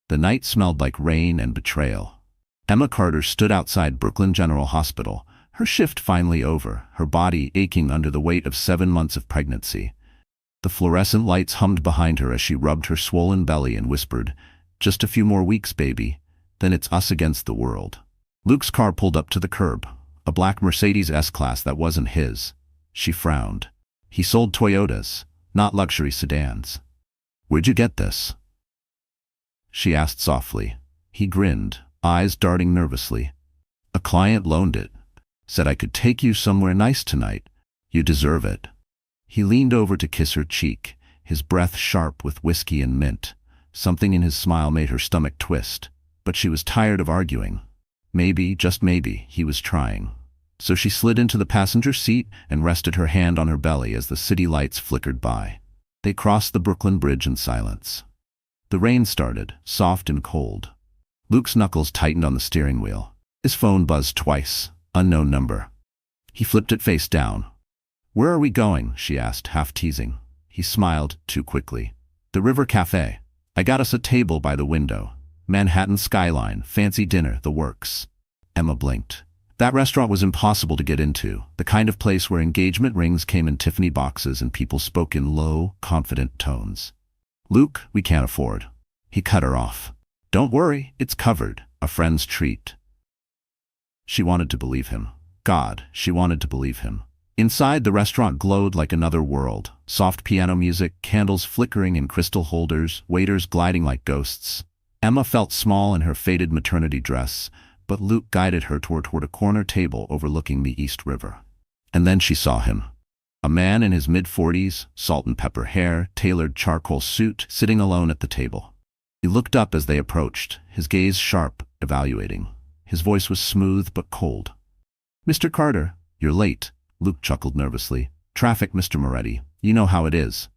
The night smelled like rain and betrayal. Emma Carter stood outside Brooklyn General Hospital, her shift finally over, her body aching under the weight of 7 months of pregnancy. The fluorescent lights hummed behind her as she rubbed her swollen belly and whispered, "Just a few more weeks, baby. Then it's us against the world." Luke's car pulled up to the curb, a black Mercedes S-Class that wasn't his. She frowned. He sold Toyotas, not luxury sedans. "Where'd you get this?" she asked softly. He grinned, eyes darting nervously. "A client loaned it. Said I could take you somewhere nice tonight. You deserve it." He leaned over to kiss her cheek, his breath sharp with whiskey and mint. Something in his smile made her stomach twist, but she was tired of arguing. Maybe, just maybe, he was trying. So she slid into the passenger seat and rested her hand on her belly as the city lights flickered by. They crossed the Brooklyn Bridge in silence. The rain started, soft and cold. Luke's knuckles tightened on the steering wheel. His phone buzzed twice. Unknown number. He flipped it face down. "Where are we going?" she asked, half teasing. He smiled, too quickly. "The River Cafe. I got us a table by the window. Manhattan skyline, fancy dinner, the works." Emma blinked. That restaurant was impossible to get into, the kind of place where engagement rings came in Tiffany boxes and people spoke in low, confident tones. "Luke, we can't afford." He cut her off. "Don't worry, it's covered. A friend's treat." She wanted to believe him. God, she wanted to believe him. Inside, the restaurant glowed like another world. Soft piano music, candles flickering in crystal holders, waiters gliding like ghosts. Emma felt small in her faded maternity dress, but Luke guided her toward a corner table overlooking the East River. And then she saw him. A man in his mid-40s, salt and pepper hair, tailored charcoal suit, sitting alone at the table. He looked up as they approached, his gaze sharp, evaluating. His voice was smooth but cold. "Mr. Carter, you're late," Luke chuckled nervously. "Traffic, Mr. Moretti. You know how it is."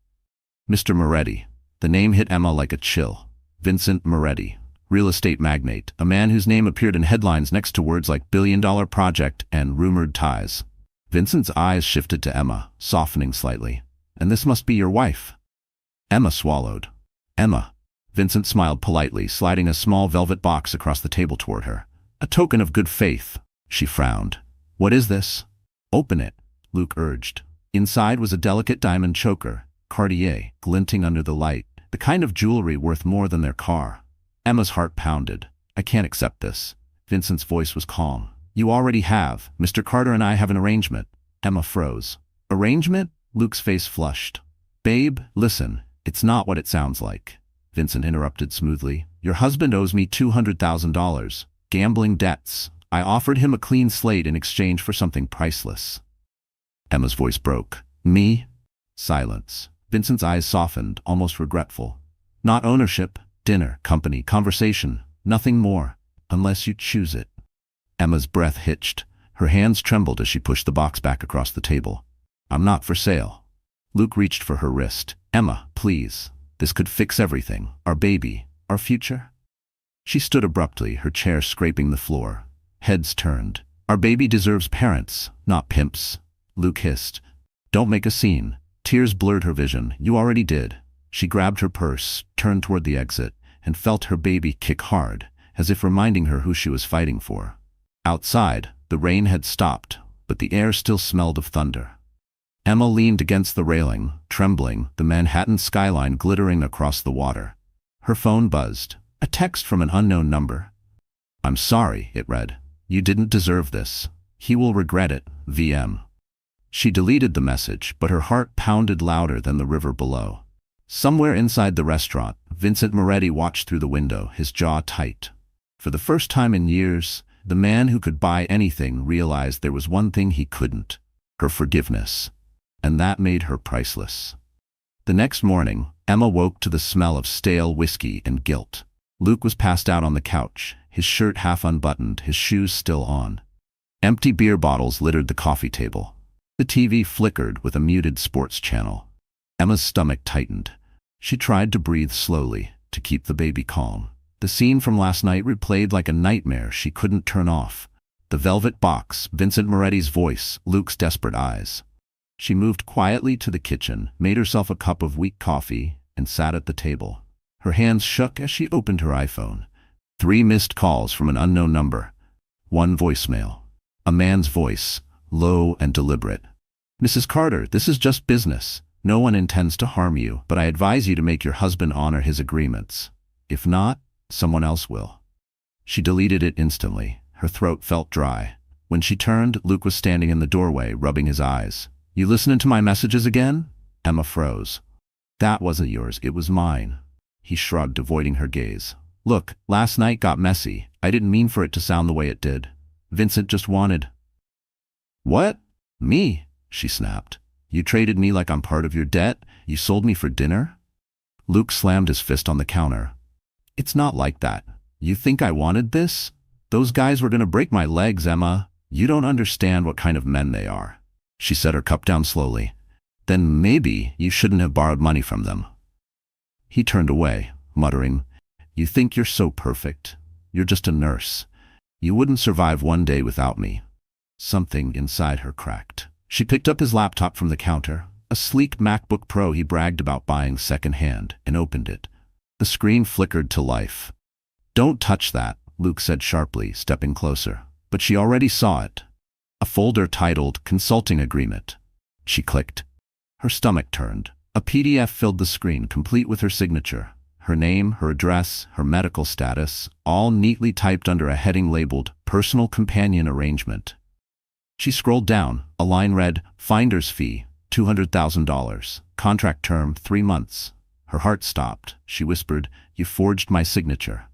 Mr. Moretti. The name hit Emma like a chill. Vincent Moretti, real estate magnate, a man whose name appeared in headlines next to words like billion-dollar project and rumored ties. Vincent's eyes shifted to Emma, softening slightly. "And this must be your wife." Emma swallowed. "Emma." Vincent smiled politely, sliding a small velvet box across the table toward her. "A token of good faith." She frowned. "What is this?" "Open it," Luke urged. Inside was a delicate diamond choker, Cartier, glinting under the light, the kind of jewelry worth more than their car. Emma's heart pounded. "I can't accept this." Vincent's voice was calm. "You already have. Mr. Carter and I have an arrangement." Emma froze. "Arrangement?" Luke's face flushed. "Babe, listen, it's not what it sounds like." Vincent interrupted smoothly. "Your husband owes me $200,000. Gambling debts. I offered him a clean slate in exchange for something priceless." Emma's voice broke. "Me?" Silence. Vincent's eyes softened, almost regretful. "Not ownership, dinner, company, conversation, nothing more, unless you choose it." Emma's breath hitched. Her hands trembled as she pushed the box back across the table. "I'm not for sale." Luke reached for her wrist. "Emma, please. This could fix everything. Our baby, our future." She stood abruptly, her chair scraping the floor. Heads turned. "Our baby deserves parents, not pimps." Luke hissed. "Don't make a scene." Tears blurred her vision. "You already did." She grabbed her purse, turned toward the exit, and felt her baby kick hard, as if reminding her who she was fighting for. Outside, the rain had stopped, but the air still smelled of thunder. Emma leaned against the railing, trembling, the Manhattan skyline glittering across the water. Her phone buzzed. A text from an unknown number. "I'm sorry," it read. "You didn't deserve this. He will regret it, VM." She deleted the message, but her heart pounded louder than the river below. Somewhere inside the restaurant, Vincent Moretti watched through the window, his jaw tight. For the first time in years, the man who could buy anything realized there was one thing he couldn't: her forgiveness. And that made her priceless. The next morning, Emma woke to the smell of stale whiskey and guilt. Luke was passed out on the couch, his shirt half unbuttoned, his shoes still on. Empty beer bottles littered the coffee table. The TV flickered with a muted sports channel. Emma's stomach tightened. She tried to breathe slowly, to keep the baby calm. The scene from last night replayed like a nightmare she couldn't turn off. The velvet box, Vincent Moretti's voice, Luke's desperate eyes. She moved quietly to the kitchen, made herself a cup of weak coffee, and sat at the table. Her hands shook as she opened her iPhone. 3 missed calls from an unknown number. 1 voicemail. A man's voice, low and deliberate. "Mrs. Carter, this is just business. No one intends to harm you, but I advise you to make your husband honor his agreements. If not, someone else will." She deleted it instantly. Her throat felt dry. When she turned, Luke was standing in the doorway, rubbing his eyes. "You listening to my messages again?" Emma froze. "That wasn't yours, it was mine." He shrugged, avoiding her gaze. "Look, last night got messy. I didn't mean for it to sound the way it did. Vincent just wanted—" "What? Me?" she snapped. "You traded me like I'm part of your debt? You sold me for dinner?" Luke slammed his fist on the counter. "It's not like that. You think I wanted this? Those guys were gonna break my legs, Emma. You don't understand what kind of men they are." She set her cup down slowly. "Then maybe you shouldn't have borrowed money from them." He turned away, muttering, "You think you're so perfect. You're just a nurse. You wouldn't survive one day without me." Something inside her cracked. She picked up his laptop from the counter, a sleek MacBook Pro he bragged about buying secondhand, and opened it. The screen flickered to life. "Don't touch that," Luke said sharply, stepping closer. But she already saw it. A folder titled Consulting Agreement. She clicked. Her stomach turned. A PDF filled the screen, complete with her signature. Her name, her address, her medical status, all neatly typed under a heading labeled Personal Companion Arrangement. She scrolled down. A line read, "Finder's fee, $200,000. Contract term, 3 months. Her heart stopped. She whispered, "You forged my signature."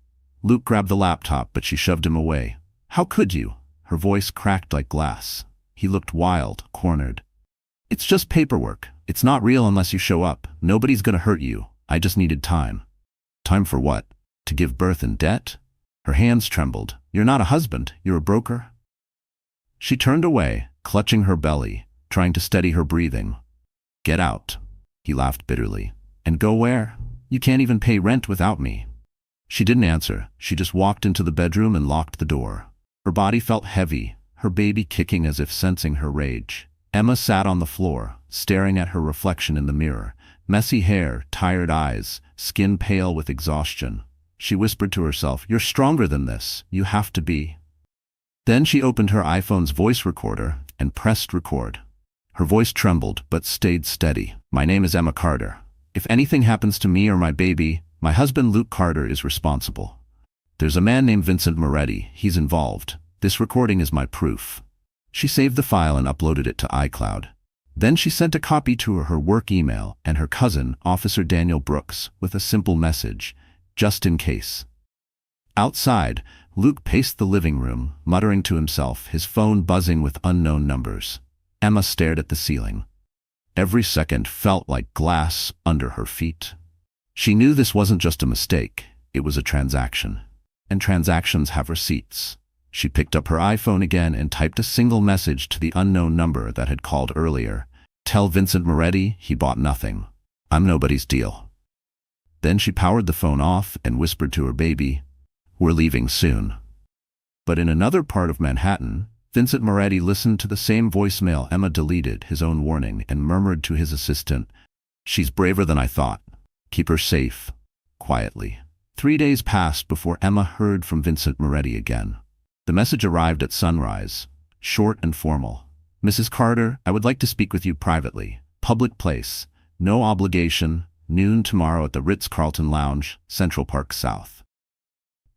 Luke grabbed the laptop, but she shoved him away. "How could you?" Her voice cracked like glass. He looked wild, cornered. "It's just paperwork. It's not real unless you show up. Nobody's gonna hurt you. I just needed time." "Time for what? To give birth in debt?" Her hands trembled. "You're not a husband. You're a broker." She turned away, clutching her belly, trying to steady her breathing. "Get out." He laughed bitterly. "And go where? You can't even pay rent without me." She didn't answer. She just walked into the bedroom and locked the door. Her body felt heavy, her baby kicking as if sensing her rage. Emma sat on the floor, staring at her reflection in the mirror. Messy hair, tired eyes, skin pale with exhaustion. She whispered to herself, "You're stronger than this. You have to be." Then she opened her iPhone's voice recorder and pressed record. Her voice trembled but stayed steady. "My name is Emma Carter. If anything happens to me or my baby, my husband Luke Carter is responsible. There's a man named Vincent Moretti. He's involved. This recording is my proof." She saved the file and uploaded it to iCloud. Then she sent a copy to her work email and her cousin, Officer Daniel Brooks, with a simple message, "Just in case." Outside, Luke paced the living room, muttering to himself, his phone buzzing with unknown numbers. Emma stared at the ceiling. Every second felt like glass under her feet. She knew this wasn't just a mistake, it was a transaction. And transactions have receipts. She picked up her iPhone again and typed a single message to the unknown number that had called earlier. "Tell Vincent Moretti he bought nothing. I'm nobody's deal." Then she powered the phone off and whispered to her baby, "We're leaving soon." But in another part of Manhattan, Vincent Moretti listened to the same voicemail Emma deleted, his own warning, and murmured to his assistant, "She's braver than I thought. Keep her safe." Quietly. 3 days passed before Emma heard from Vincent Moretti again. The message arrived at sunrise, short and formal. "Mrs. Carter, I would like to speak with you privately. Public place. No obligation. Noon tomorrow at the Ritz-Carlton Lounge, Central Park South."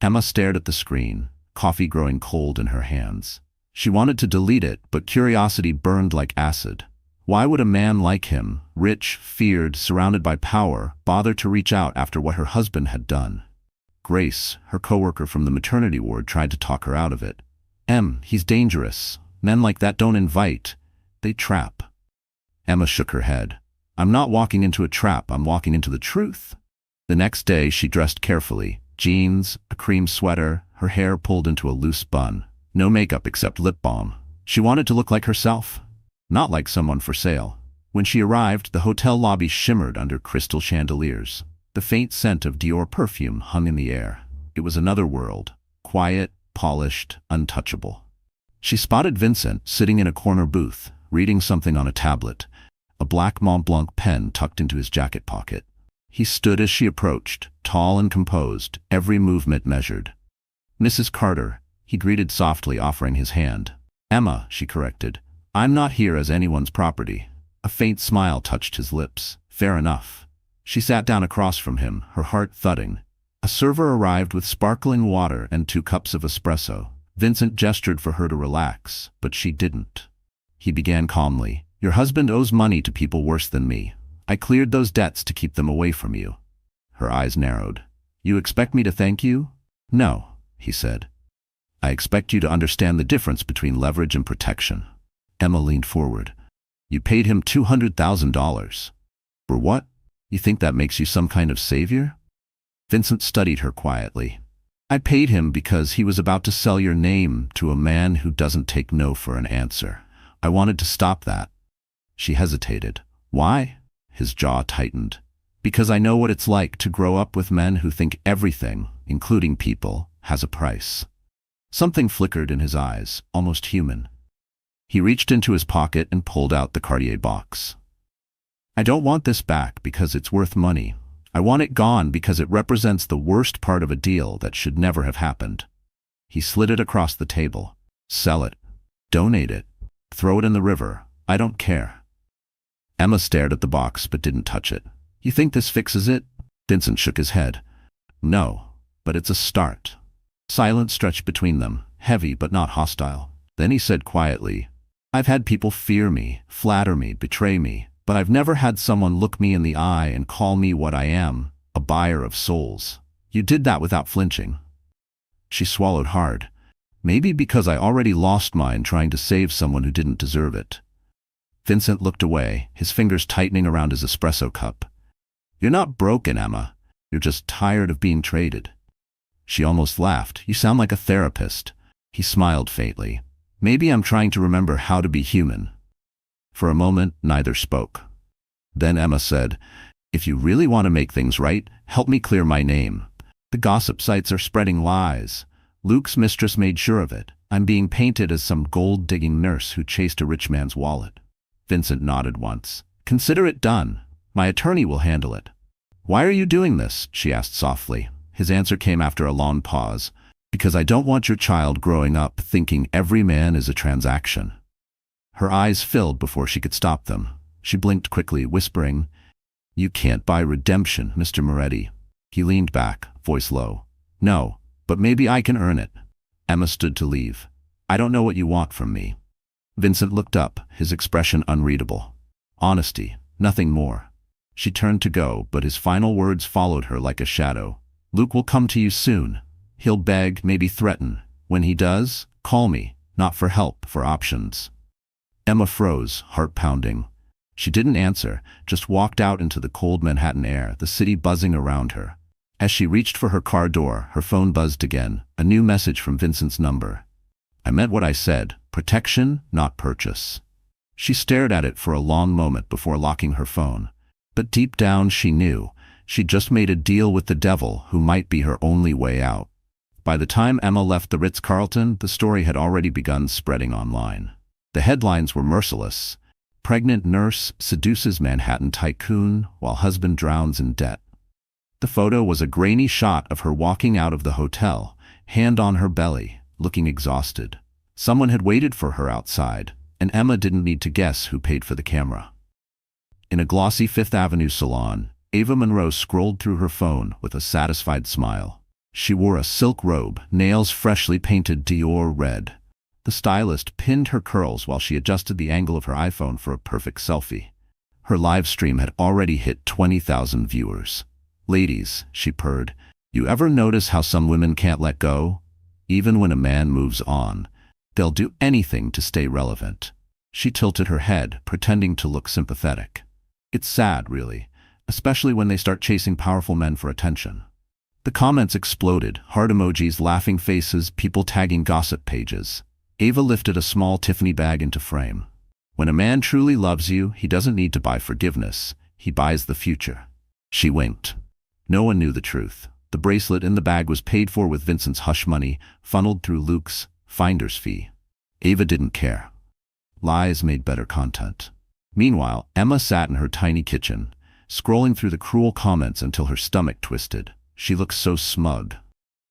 Emma stared at the screen, coffee growing cold in her hands. She wanted to delete it, but curiosity burned like acid. Why would a man like him, rich, feared, surrounded by power, bother to reach out after what her husband had done? Grace, her coworker from the maternity ward, tried to talk her out of it. He's dangerous. Men like that don't invite. They trap." Emma shook her head. "I'm not walking into a trap, I'm walking into the truth." The next day she dressed carefully. Jeans, a cream sweater, her hair pulled into a loose bun. No makeup except lip balm. She wanted to look like herself, not like someone for sale. When she arrived, the hotel lobby shimmered under crystal chandeliers. The faint scent of Dior perfume hung in the air. It was another world, quiet, polished, untouchable. She spotted Vincent sitting in a corner booth, reading something on a tablet, a black Mont Blanc pen tucked into his jacket pocket. He stood as she approached, tall and composed, every movement measured. "Mrs. Carter," he greeted softly, offering his hand. "Emma," she corrected. "I'm not here as anyone's property." A faint smile touched his lips. "Fair enough." She sat down across from him, her heart thudding. A server arrived with sparkling water and 2 cups of espresso. Vincent gestured for her to relax, but she didn't. He began calmly. "Your husband owes money to people worse than me. I cleared those debts to keep them away from you." Her eyes narrowed. "You expect me to thank you?" "No," he said. "I expect you to understand the difference between leverage and protection." Emma leaned forward. "You paid him $200,000. For what? You think that makes you some kind of savior?" Vincent studied her quietly. "I paid him because he was about to sell your name to a man who doesn't take no for an answer. I wanted to stop that." She hesitated. "Why?" His jaw tightened. "Because I know what it's like to grow up with men who think everything, including people, has a price." Something flickered in his eyes, almost human. He reached into his pocket and pulled out the Cartier box. "I don't want this back because it's worth money. I want it gone because it represents the worst part of a deal that should never have happened." He slid it across the table. "Sell it. Donate it. Throw it in the river. I don't care." Emma stared at the box but didn't touch it. "You think this fixes it?" Vincent shook his head. "No, but it's a start." Silence stretched between them, heavy but not hostile. Then he said quietly, "I've had people fear me, flatter me, betray me, but I've never had someone look me in the eye and call me what I am, a buyer of souls. You did that without flinching." She swallowed hard. "Maybe because I already lost mine trying to save someone who didn't deserve it." Vincent looked away, his fingers tightening around his espresso cup. "You're not broken, Emma. You're just tired of being traded." She almost laughed. "You sound like a therapist." He smiled faintly. "Maybe I'm trying to remember how to be human." For a moment, neither spoke. Then Emma said, "If you really want to make things right, help me clear my name. The gossip sites are spreading lies. Luke's mistress made sure of it. I'm being painted as some gold-digging nurse who chased a rich man's wallet." Vincent nodded once. "Consider it done. My attorney will handle it." "Why are you doing this?" she asked softly. His answer came after a long pause. "Because I don't want your child growing up thinking every man is a transaction." Her eyes filled before she could stop them. She blinked quickly, whispering, "You can't buy redemption, Mr. Moretti." He leaned back, voice low. "No, but maybe I can earn it." Emma stood to leave. "I don't know what you want from me." Vincent looked up, his expression unreadable. "Honesty, nothing more." She turned to go, but his final words followed her like a shadow. "Luke will come to you soon. He'll beg, maybe threaten. When he does, call me, not for help, for options." Emma froze, heart pounding. She didn't answer, just walked out into the cold Manhattan air, the city buzzing around her. As she reached for her car door, her phone buzzed again, a new message from Vincent's number. "I meant what I said. Protection, not purchase." She stared at it for a long moment before locking her phone. But deep down she knew she'd just made a deal with the devil who might be her only way out. By the time Emma left the Ritz-Carlton, the story had already begun spreading online. The headlines were merciless. "Pregnant nurse seduces Manhattan tycoon while husband drowns in debt." The photo was a grainy shot of her walking out of the hotel, hand on her belly, looking exhausted. Someone had waited for her outside, and Emma didn't need to guess who paid for the camera. In a glossy Fifth Avenue salon, Ava Monroe scrolled through her phone with a satisfied smile. She wore a silk robe, nails freshly painted Dior red. The stylist pinned her curls while she adjusted the angle of her iPhone for a perfect selfie. Her live stream had already hit 20,000 viewers. "Ladies," she purred, "you ever notice how some women can't let go? Even when a man moves on, they'll do anything to stay relevant." She tilted her head, pretending to look sympathetic. "It's sad, really, especially when they start chasing powerful men for attention." The comments exploded, heart emojis, laughing faces, people tagging gossip pages. Ava lifted a small Tiffany bag into frame. "When a man truly loves you, he doesn't need to buy forgiveness. He buys the future." She winked. No one knew the truth. The bracelet in the bag was paid for with Vincent's hush money, funneled through Luke's finder's fee. Ava didn't care. Lies made better content. Meanwhile, Emma sat in her tiny kitchen. scrolling through the cruel comments until her stomach twisted. She looked so smug.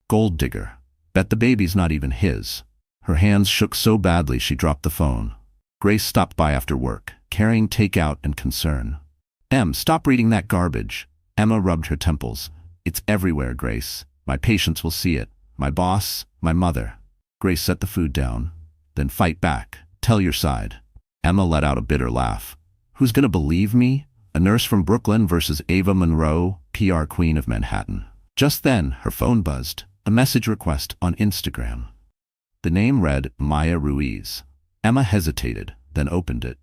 Gold digger. Bet the baby's not even his. Her hands shook so badly she dropped the phone. Grace stopped by after work, carrying takeout and concern. Stop reading that garbage. Emma rubbed her temples. It's everywhere, Grace. My patients will see it. My boss, my mother. Grace set the food down. Then fight back. Tell your side. Emma let out a bitter laugh. Who's gonna believe me? A nurse from Brooklyn versus Ava Monroe, PR queen of Manhattan. Just then, her phone buzzed. A message request on Instagram. The name read Maya Ruiz. Emma hesitated, then opened it.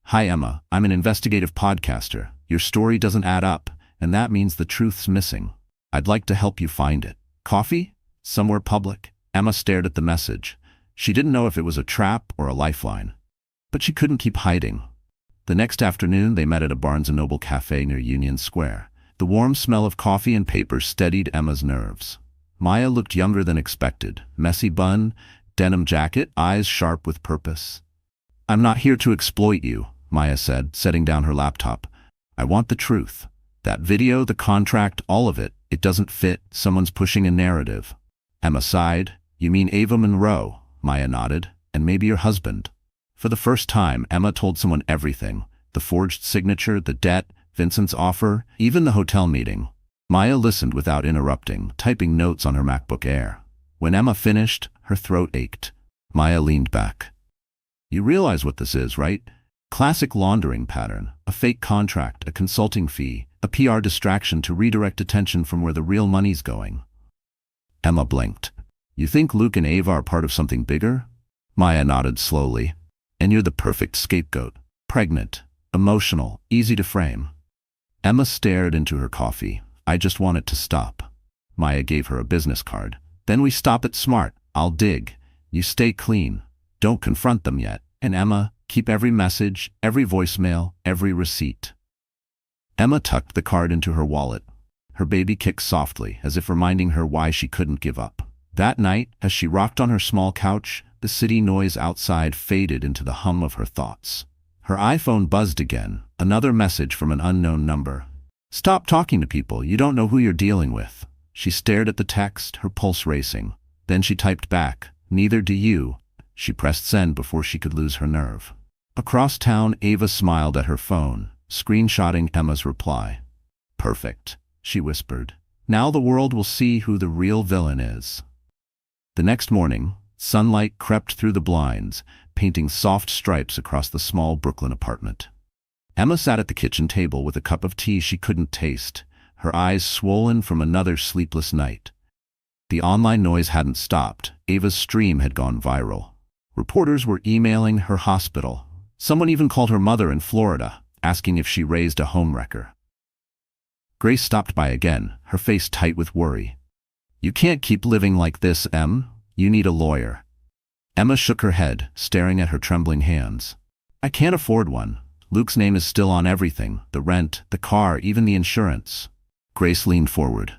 Hi Emma, I'm an investigative podcaster. Your story doesn't add up, and that means the truth's missing. I'd like to help you find it. Coffee? Somewhere public? Emma stared at the message. She didn't know if it was a trap or a lifeline. But she couldn't keep hiding. The next afternoon, they met at a Barnes & Noble cafe near Union Square. The warm smell of coffee and paper steadied Emma's nerves. Maya looked younger than expected. Messy bun, denim jacket, eyes sharp with purpose. I'm not here to exploit you, Maya said, setting down her laptop. I want the truth. That video, the contract, all of it, it doesn't fit. Someone's pushing a narrative. Emma sighed. You mean Ava Monroe? Maya nodded. And maybe your husband. For the first time, Emma told someone everything. The forged signature, the debt, Vincent's offer, even the hotel meeting. Maya listened without interrupting, typing notes on her MacBook Air. When Emma finished, her throat ached. Maya leaned back. You realize what this is, right? Classic laundering pattern, a fake contract, a consulting fee, a PR distraction to redirect attention from where the real money's going. Emma blinked. You think Luke and Ava are part of something bigger? Maya nodded slowly. And you're the perfect scapegoat. Pregnant, emotional, easy to frame. Emma stared into her coffee. I just want it to stop. Maya gave her a business card. Then we stop it smart. I'll dig. You stay clean. Don't confront them yet. And Emma, keep every message, every voicemail, every receipt. Emma tucked the card into her wallet. Her baby kicked softly, as if reminding her why she couldn't give up. That night, as she rocked on her small couch, the city noise outside faded into the hum of her thoughts. Her iPhone buzzed again, another message from an unknown number. Stop talking to people, you don't know who you're dealing with. She stared at the text, her pulse racing. Then she typed back, neither do you. She pressed send before she could lose her nerve. Across town, Ava smiled at her phone, screenshotting Emma's reply. Perfect, she whispered. Now the world will see who the real villain is. The next morning, sunlight crept through the blinds, painting soft stripes across the small Brooklyn apartment. Emma sat at the kitchen table with a cup of tea she couldn't taste, her eyes swollen from another sleepless night. The online noise hadn't stopped. Ava's stream had gone viral. Reporters were emailing her hospital. Someone even called her mother in Florida, asking if she raised a homewrecker. Grace stopped by again, her face tight with worry. You can't keep living like this, Em. You need a lawyer. Emma shook her head, staring at her trembling hands. I can't afford one. Luke's name is still on everything, the rent, the car, even the insurance. Grace leaned forward.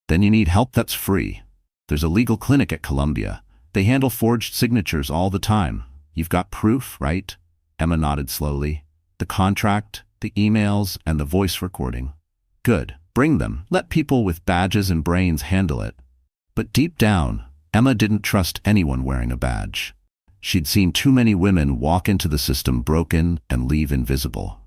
Then you need help that's free. There's a legal clinic at Columbia. They handle forged signatures all the time. You've got proof, right? Emma nodded slowly. The contract, the emails, and the voice recording. Good. Bring them. Let people with badges and brains handle it. But deep down, Emma didn't trust anyone wearing a badge. She'd seen too many women walk into the system broken and leave invisible.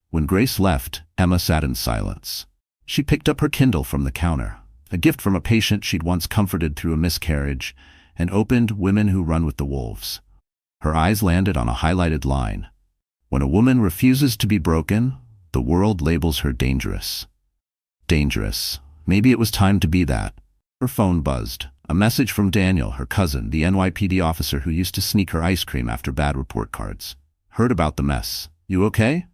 When Grace left, Emma sat in silence. She picked up her Kindle from the counter, a gift from a patient she'd once comforted through a miscarriage, and opened Women Who Run with the Wolves. Her eyes landed on a highlighted line. When a woman refuses to be broken, the world labels her dangerous. Dangerous. Maybe it was time to be that. Her phone buzzed. A message from Daniel, her cousin, the NYPD officer who used to sneak her ice cream after bad report cards. Heard about the mess. You okay?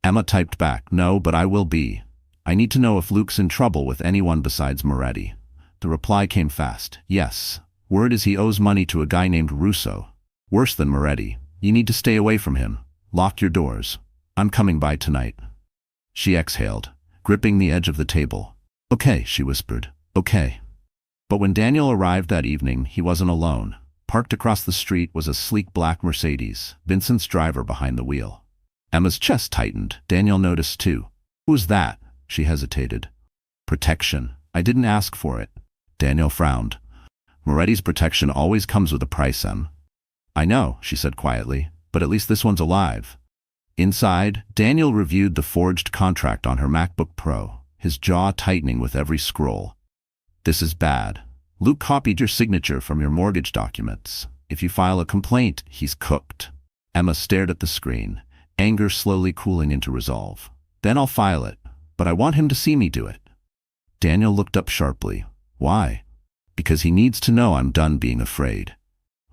Emma typed back, no, but I will be. I need to know if Luke's in trouble with anyone besides Moretti. The reply came fast. Yes. Word is he owes money to a guy named Russo. Worse than Moretti. You need to stay away from him. Lock your doors. I'm coming by tonight. She exhaled, gripping the edge of the table. Okay, she whispered. Okay. But when Daniel arrived that evening, he wasn't alone. Parked across the street was a sleek black Mercedes, Vincent's driver behind the wheel. Emma's chest tightened. Daniel noticed too. Who's that? She hesitated. Protection. I didn't ask for it. Daniel frowned. Moretti's protection always comes with a price, Em. I know, she said quietly, but at least this one's alive. Inside, Daniel reviewed the forged contract on her MacBook Pro, his jaw tightening with every scroll. This is bad. Luke copied your signature from your mortgage documents. If you file a complaint, he's cooked. Emma stared at the screen, anger slowly cooling into resolve. Then I'll file it, but I want him to see me do it. Daniel looked up sharply. Why? Because he needs to know I'm done being afraid.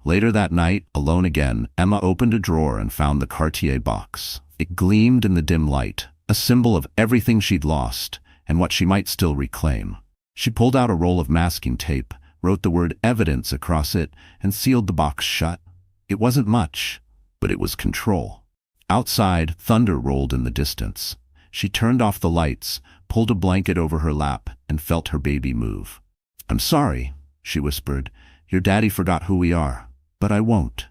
Later that night, alone again, Emma opened a drawer and found the Cartier box. It gleamed in the dim light, a symbol of everything she'd lost and what she might still reclaim. She pulled out a roll of masking tape, wrote the word evidence across it, and sealed the box shut. It wasn't much, but it was control. Outside, thunder rolled in the distance. She turned off the lights, pulled a blanket over her lap, and felt her baby move. I'm sorry, she whispered. Your daddy forgot who we are. But I won't.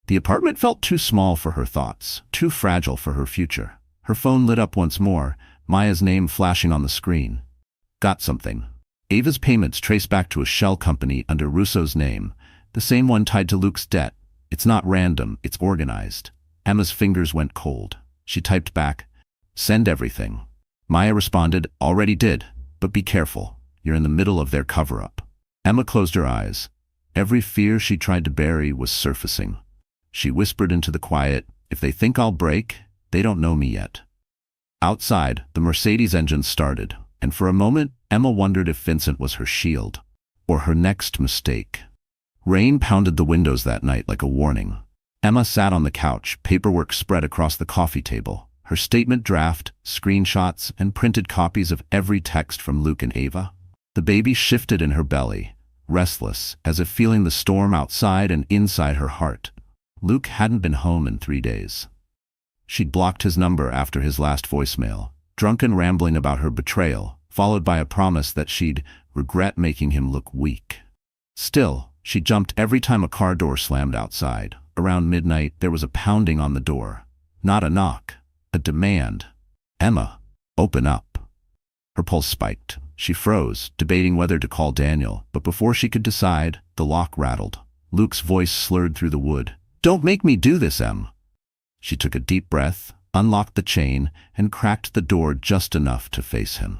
The apartment felt too small for her thoughts, too fragile for her future. Her phone lit up once more, Maya's name flashing on the screen. Got something. Ava's payments trace back to a shell company under Russo's name, the same one tied to Luke's debt. It's not random, it's organized. Emma's fingers went cold. She typed back, send everything. Maya responded, already did, but be careful. You're in the middle of their cover-up. Emma closed her eyes. Every fear she tried to bury was surfacing. She whispered into the quiet, if they think I'll break, they don't know me yet. Outside, the Mercedes engine started, and for a moment, Emma wondered if Vincent was her shield, or her next mistake. Rain pounded the windows that night like a warning. Emma sat on the couch, paperwork spread across the coffee table, her statement draft, screenshots, and printed copies of every text from Luke and Ava. The baby shifted in her belly, restless, as if feeling the storm outside and inside her heart. Luke hadn't been home in 3 days. She'd blocked his number after his last voicemail, drunken rambling about her betrayal, followed by a promise that she'd regret making him look weak. Still, she jumped every time a car door slammed outside. Around midnight, there was a pounding on the door. Not a knock, a demand. Emma, open up. Her pulse spiked. She froze, debating whether to call Daniel, but before she could decide, the lock rattled. Luke's voice slurred through the wood. Don't make me do this, Em. She took a deep breath, unlocked the chain, and cracked the door just enough to face him.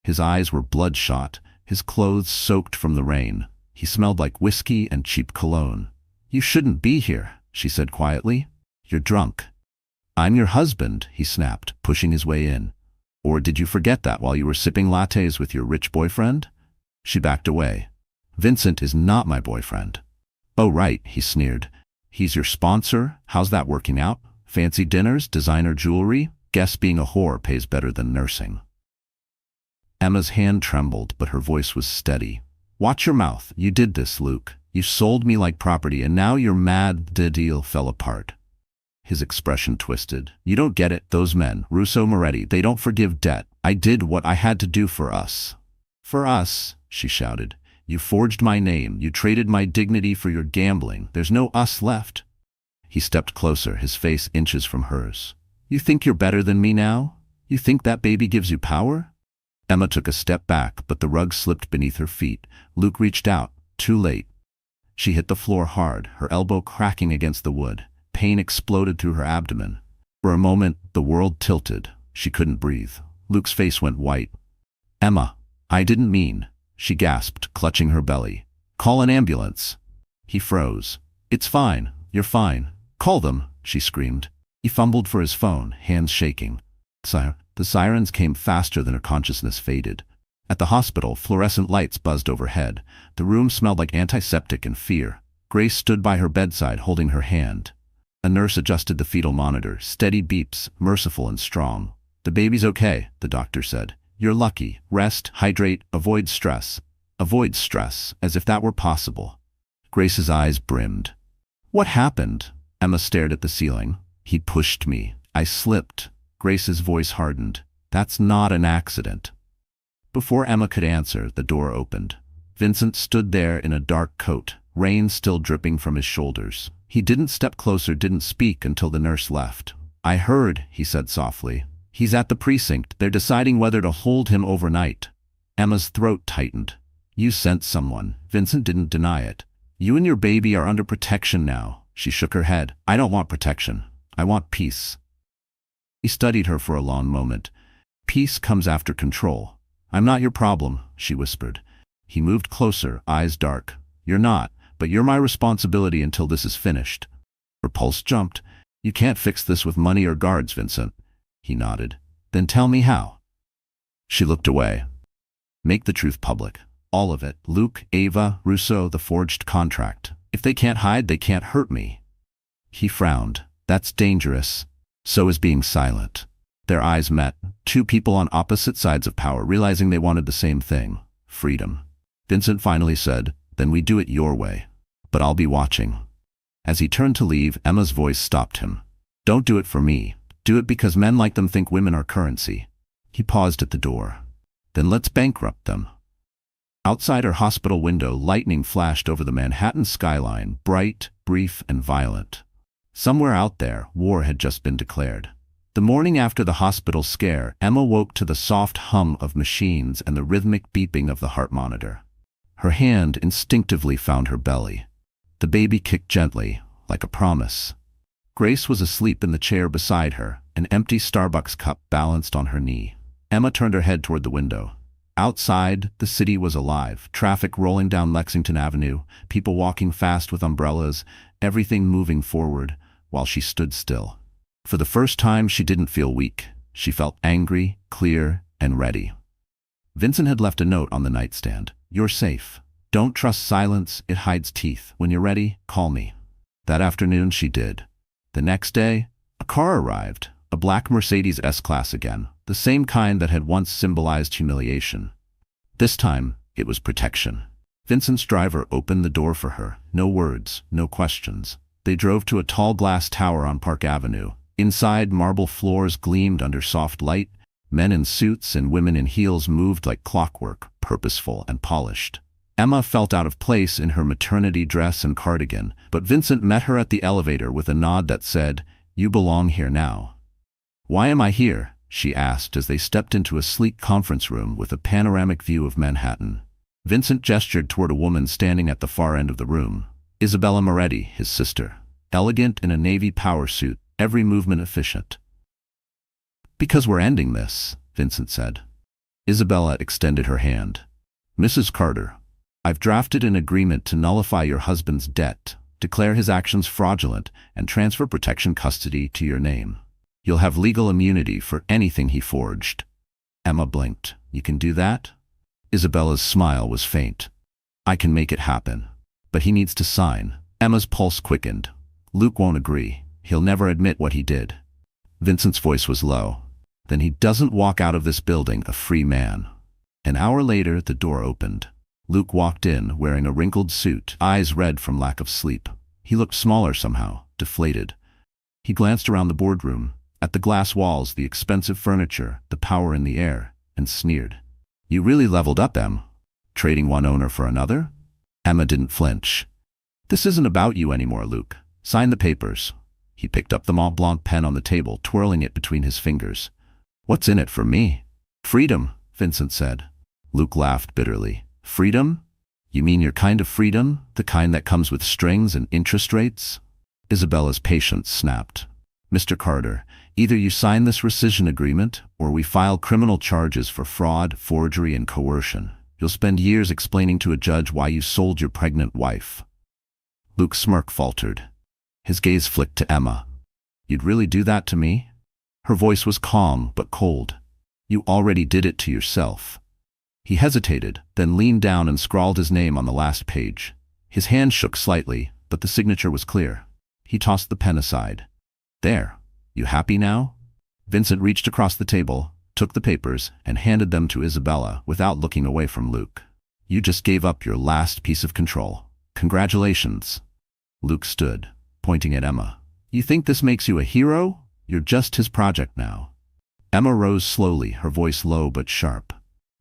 His eyes were bloodshot, his clothes soaked from the rain. He smelled like whiskey and cheap cologne. You shouldn't be here, she said quietly. You're drunk. I'm your husband, he snapped, pushing his way in. Or did you forget that while you were sipping lattes with your rich boyfriend? She backed away. Vincent is not my boyfriend. Oh right, he sneered. He's your sponsor? How's that working out? Fancy dinners, designer jewelry? Guess being a whore pays better than nursing. Emma's hand trembled, but her voice was steady. Watch your mouth. You did this, Luke. You sold me like property, and now you're mad the deal fell apart. His expression twisted. You don't get it. Those men, Russo, Moretti, they don't forgive debt. I did what I had to do for us. For us, she shouted. You forged my name. You traded my dignity for your gambling. There's no us left. He stepped closer, his face inches from hers. You think you're better than me now? You think that baby gives you power? Emma took a step back, but the rug slipped beneath her feet. Luke reached out, too late. She hit the floor hard, her elbow cracking against the wood. Pain exploded through her abdomen. For a moment, the world tilted. She couldn't breathe. Luke's face went white. Emma, I didn't mean, she gasped, clutching her belly. Call an ambulance. He froze. It's fine. You're fine. Call them, she screamed. He fumbled for his phone, hands shaking. The sirens came faster than her consciousness faded. At the hospital, fluorescent lights buzzed overhead. The room smelled like antiseptic and fear. Grace stood by her bedside, holding her hand. A nurse adjusted the fetal monitor, steady beeps, merciful and strong. The baby's okay, the doctor said. You're lucky. Rest, hydrate, avoid stress. Avoid stress, as if that were possible. Grace's eyes brimmed. What happened? Emma stared at the ceiling. He pushed me. I slipped. Grace's voice hardened. That's not an accident. Before Emma could answer, the door opened. Vincent stood there in a dark coat, rain still dripping from his shoulders. He didn't step closer, didn't speak until the nurse left. I heard, he said softly. He's at the precinct. They're deciding whether to hold him overnight. Emma's throat tightened. You sent someone. Vincent didn't deny it. You and your baby are under protection now. She shook her head. I don't want protection. I want peace. He studied her for a long moment. Peace comes after control. I'm not your problem, she whispered. He moved closer, eyes dark. You're not, but you're my responsibility until this is finished. Her pulse jumped. You can't fix this with money or guards, Vincent. He nodded. Then tell me how. She looked away. Make the truth public. All of it. Luke, Ava, Rousseau, the forged contract. If they can't hide, they can't hurt me. He frowned. That's dangerous. So is being silent. Their eyes met, two people on opposite sides of power realizing they wanted the same thing, freedom. Vincent finally said, then we do it your way. But I'll be watching. As he turned to leave, Emma's voice stopped him. Don't do it for me. Do it because men like them think women are currency. He paused at the door. Then let's bankrupt them. Outside her hospital window, lightning flashed over the Manhattan skyline, bright, brief, and violent. Somewhere out there, war had just been declared. The morning after the hospital scare, Emma woke to the soft hum of machines and the rhythmic beeping of the heart monitor. Her hand instinctively found her belly. The baby kicked gently, like a promise. Grace was asleep in the chair beside her, an empty Starbucks cup balanced on her knee. Emma turned her head toward the window. Outside, the city was alive, traffic rolling down Lexington Avenue, people walking fast with umbrellas, everything moving forward, while she stood still. For the first time, she didn't feel weak. She felt angry, clear, and ready. Vincent had left a note on the nightstand. You're safe. Don't trust silence, it hides teeth. When you're ready, call me. That afternoon, she did. The next day, a car arrived, a black Mercedes S-Class again, the same kind that had once symbolized humiliation. This time, it was protection. Vincent's driver opened the door for her. No words, no questions. They drove to a tall glass tower on Park Avenue. Inside, marble floors gleamed under soft light. Men in suits and women in heels moved like clockwork, purposeful and polished. Emma felt out of place in her maternity dress and cardigan, but Vincent met her at the elevator with a nod that said, "You belong here now." "Why am I here?" she asked as they stepped into a sleek conference room with a panoramic view of Manhattan. Vincent gestured toward a woman standing at the far end of the room. Isabella Moretti, his sister. Elegant in a navy power suit, every movement efficient. "Because we're ending this," Vincent said. Isabella extended her hand. "Mrs. Carter, I've drafted an agreement to nullify your husband's debt, declare his actions fraudulent, and transfer protection custody to your name. You'll have legal immunity for anything he forged." Emma blinked. "You can do that?" Isabella's smile was faint. "I can make it happen. But he needs to sign." Emma's pulse quickened. "Luke won't agree. He'll never admit what he did." Vincent's voice was low. "Then he doesn't walk out of this building a free man." An hour later, the door opened. Luke walked in, wearing a wrinkled suit, eyes red from lack of sleep. He looked smaller somehow, deflated. He glanced around the boardroom, at the glass walls, the expensive furniture, the power in the air, and sneered. "You really leveled up, Em. Trading one owner for another?" Emma didn't flinch. "This isn't about you anymore, Luke. Sign the papers." He picked up the Mont Blanc pen on the table, twirling it between his fingers. "What's in it for me?" "Freedom," Vincent said. Luke laughed bitterly. "Freedom? You mean your kind of freedom? The kind that comes with strings and interest rates?" Isabella's patience snapped. "Mr. Carter, either you sign this rescission agreement, or we file criminal charges for fraud, forgery, and coercion. You'll spend years explaining to a judge why you sold your pregnant wife." Luke's smirk faltered. His gaze flicked to Emma. "You'd really do that to me?" Her voice was calm but cold. "You already did it to yourself." He hesitated, then leaned down and scrawled his name on the last page. His hand shook slightly, but the signature was clear. He tossed the pen aside. "There. You happy now?" Vincent reached across the table, took the papers, and handed them to Isabella without looking away from Luke. "You just gave up your last piece of control. Congratulations." Luke stood, pointing at Emma. "You think this makes you a hero? You're just his project now." Emma rose slowly, her voice low but sharp.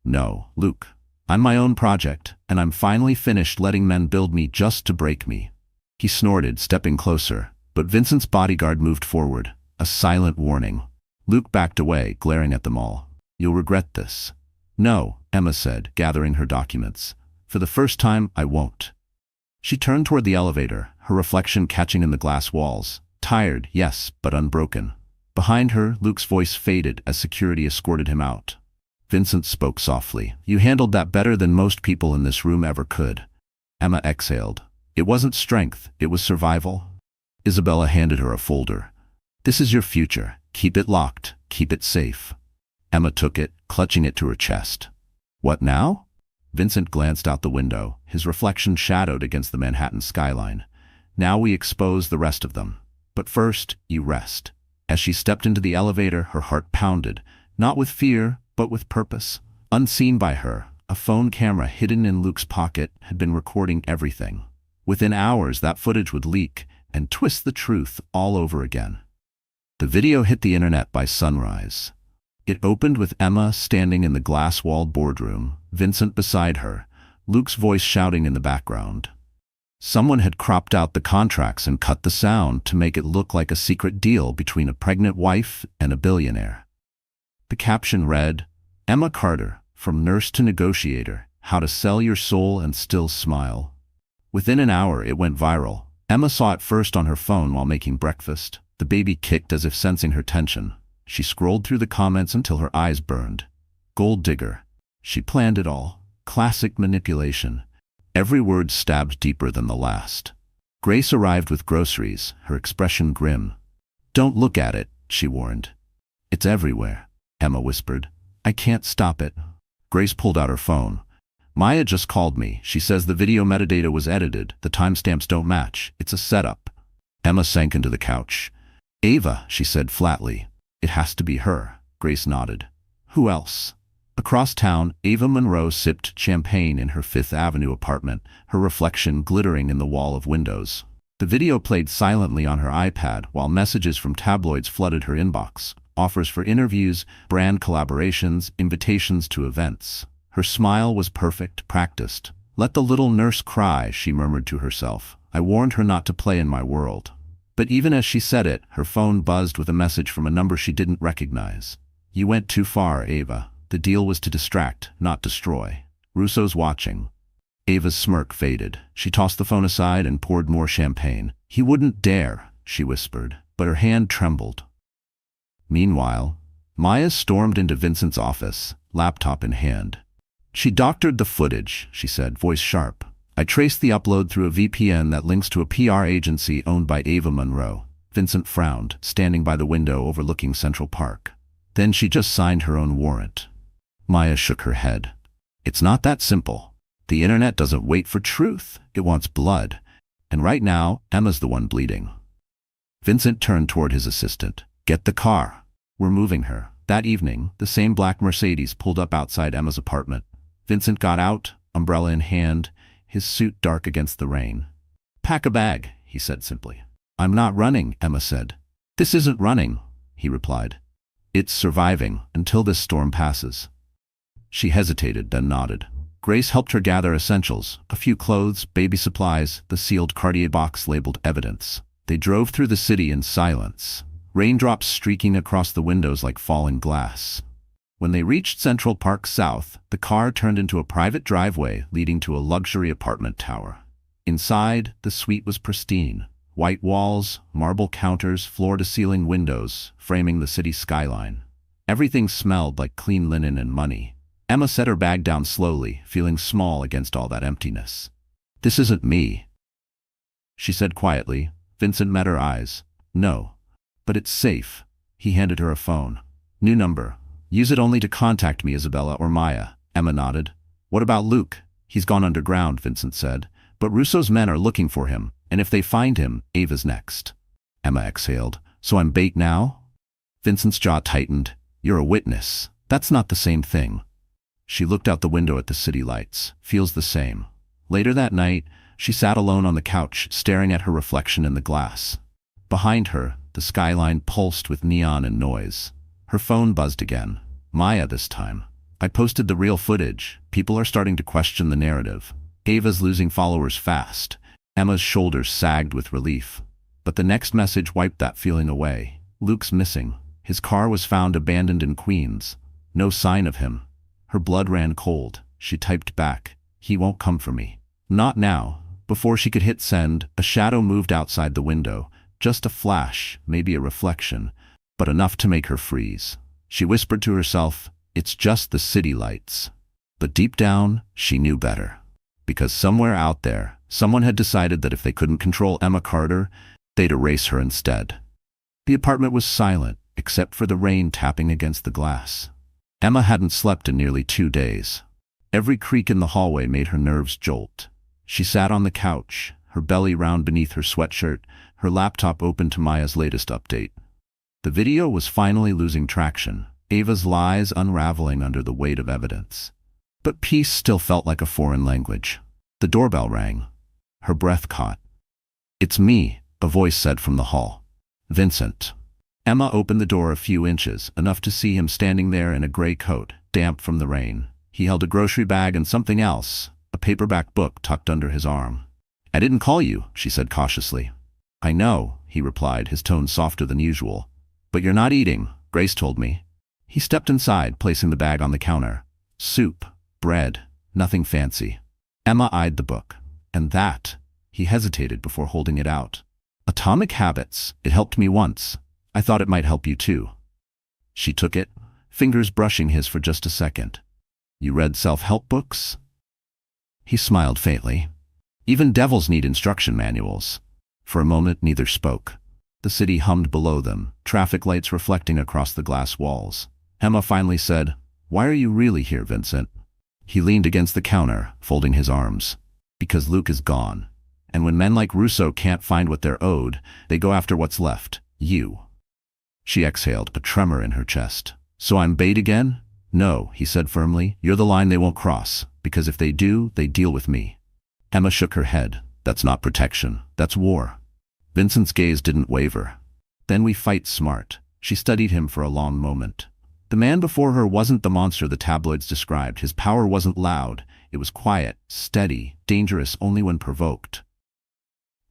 "No, Luke. I'm my own project, and I'm finally finished letting men build me just to break me." He snorted, stepping closer, but Vincent's bodyguard moved forward, a silent warning. Luke backed away, glaring at them all. You'll regret this. No, Emma said, gathering her documents. For the first time, I won't. She turned toward the elevator, her reflection catching in the glass walls. Tired, yes, but unbroken. Behind her, Luke's voice faded as security escorted him out. Vincent spoke softly. You handled that better than most people in this room ever could. Emma exhaled. It wasn't strength, it was survival. Isabella handed her a folder. This is your future. Keep it locked. Keep it safe. Emma took it, clutching it to her chest. What now? Vincent glanced out the window, his reflection shadowed against the Manhattan skyline. Now we expose the rest of them. But first, you rest. As she stepped into the elevator, her heart pounded, not with fear, but with purpose. Unseen by her, a phone camera hidden in Luke's pocket had been recording everything. Within hours, that footage would leak and twist the truth all over again. The video hit the internet by sunrise. It opened with Emma standing in the glass-walled boardroom, Vincent beside her, Luke's voice shouting in the background. Someone had cropped out the contracts and cut the sound to make it look like a secret deal between a pregnant wife and a billionaire. The caption read, Emma Carter, from nurse to negotiator, how to sell your soul and still smile. Within an hour, it went viral. Emma saw it first on her phone while making breakfast. The baby kicked as if sensing her tension. She scrolled through the comments until her eyes burned. Gold digger. She planned it all. Classic manipulation. Every word stabbed deeper than the last. Grace arrived with groceries, her expression grim. Don't look at it, she warned. It's everywhere, Emma whispered. I can't stop it. Grace pulled out her phone. Maya just called me. She says the video metadata was edited. The timestamps don't match. It's a setup. Emma sank into the couch. Ava, she said flatly. It has to be her. Grace nodded. Who else? Across town, Ava Monroe sipped champagne in her Fifth Avenue apartment, her reflection glittering in the wall of windows. The video played silently on her iPad while messages from tabloids flooded her inbox. Offers for interviews, brand collaborations, invitations to events. Her smile was perfect, practiced. Let the little nurse cry, she murmured to herself. I warned her not to play in my world. But even as she said it, her phone buzzed with a message from a number she didn't recognize. You went too far, Ava. The deal was to distract, not destroy. Russo's watching. Ava's smirk faded. She tossed the phone aside and poured more champagne. He wouldn't dare, she whispered, but her hand trembled. Meanwhile, Maya stormed into Vincent's office, laptop in hand. She doctored the footage, she said, voice sharp. I traced the upload through a VPN that links to a PR agency owned by Ava Monroe. Vincent frowned, standing by the window overlooking Central Park. Then she just signed her own warrant. Maya shook her head. It's not that simple. The internet doesn't wait for truth. It wants blood. And right now, Emma's the one bleeding. Vincent turned toward his assistant. Get the car. We're moving her. That evening, the same black Mercedes pulled up outside Emma's apartment. Vincent got out, umbrella in hand, his suit dark against the rain. Pack a bag, he said simply. I'm not running, Emma said. This isn't running, he replied. It's surviving until this storm passes. She hesitated, then nodded. Grace helped her gather essentials, a few clothes, baby supplies, the sealed Cartier box labeled evidence. They drove through the city in silence, raindrops streaking across the windows like falling glass. When they reached Central Park South, the car turned into a private driveway leading to a luxury apartment tower. Inside, the suite was pristine. White walls, marble counters, floor-to-ceiling windows, framing the city skyline. Everything smelled like clean linen and money. Emma set her bag down slowly, feeling small against all that emptiness. This isn't me, she said quietly. Vincent met her eyes. No. But it's safe. He handed her a phone. New number. Use it only to contact me, Isabella or Maya. Emma nodded. What about Luke? He's gone underground, Vincent said. But Russo's men are looking for him, and if they find him, Ava's next. Emma exhaled. So I'm bait now? Vincent's jaw tightened. You're a witness. That's not the same thing. She looked out the window at the city lights. Feels the same. Later that night, she sat alone on the couch, staring at her reflection in the glass. Behind her, the skyline pulsed with neon and noise. Her phone buzzed again. Maya this time. I posted the real footage. People are starting to question the narrative. Ava's losing followers fast. Emma's shoulders sagged with relief. But the next message wiped that feeling away. Luke's missing. His car was found abandoned in Queens. No sign of him. Her blood ran cold. She typed back, "He won't come for me." Not now. Before she could hit send, a shadow moved outside the window. Just a flash, maybe a reflection, but enough to make her freeze. She whispered to herself, "It's just the city lights." But deep down, she knew better. Because somewhere out there, someone had decided that if they couldn't control Emma Carter, they'd erase her instead. The apartment was silent, except for the rain tapping against the glass. Emma hadn't slept in nearly 2 days. Every creak in the hallway made her nerves jolt. She sat on the couch, her belly round beneath her sweatshirt, her laptop open to Maya's latest update. The video was finally losing traction, Ava's lies unraveling under the weight of evidence. But peace still felt like a foreign language. The doorbell rang. Her breath caught. "It's me," a voice said from the hall. "Vincent." Emma opened the door a few inches, enough to see him standing there in a gray coat, damp from the rain. He held a grocery bag and something else, a paperback book tucked under his arm. "I didn't call you," she said cautiously. "I know," he replied, his tone softer than usual. "But you're not eating, Grace told me." He stepped inside, placing the bag on the counter. Soup, bread, nothing fancy. Emma eyed the book. "And that?" He hesitated before holding it out. "Atomic Habits. It helped me once. I thought it might help you too." She took it, fingers brushing his for just a second. "You read self-help books?" He smiled faintly. "Even devils need instruction manuals." For a moment, neither spoke. The city hummed below them, traffic lights reflecting across the glass walls. Emma finally said, "Why are you really here, Vincent?" He leaned against the counter, folding his arms. "Because Luke is gone. And when men like Russo can't find what they're owed, they go after what's left, you." She exhaled, a tremor in her chest. "So I'm bait again?" "No," he said firmly. "You're the line they won't cross, because if they do, they deal with me." Emma shook her head. "That's not protection. That's war." Vincent's gaze didn't waver. "Then we fight smart." She studied him for a long moment. The man before her wasn't the monster the tabloids described. His power wasn't loud. It was quiet, steady, dangerous only when provoked.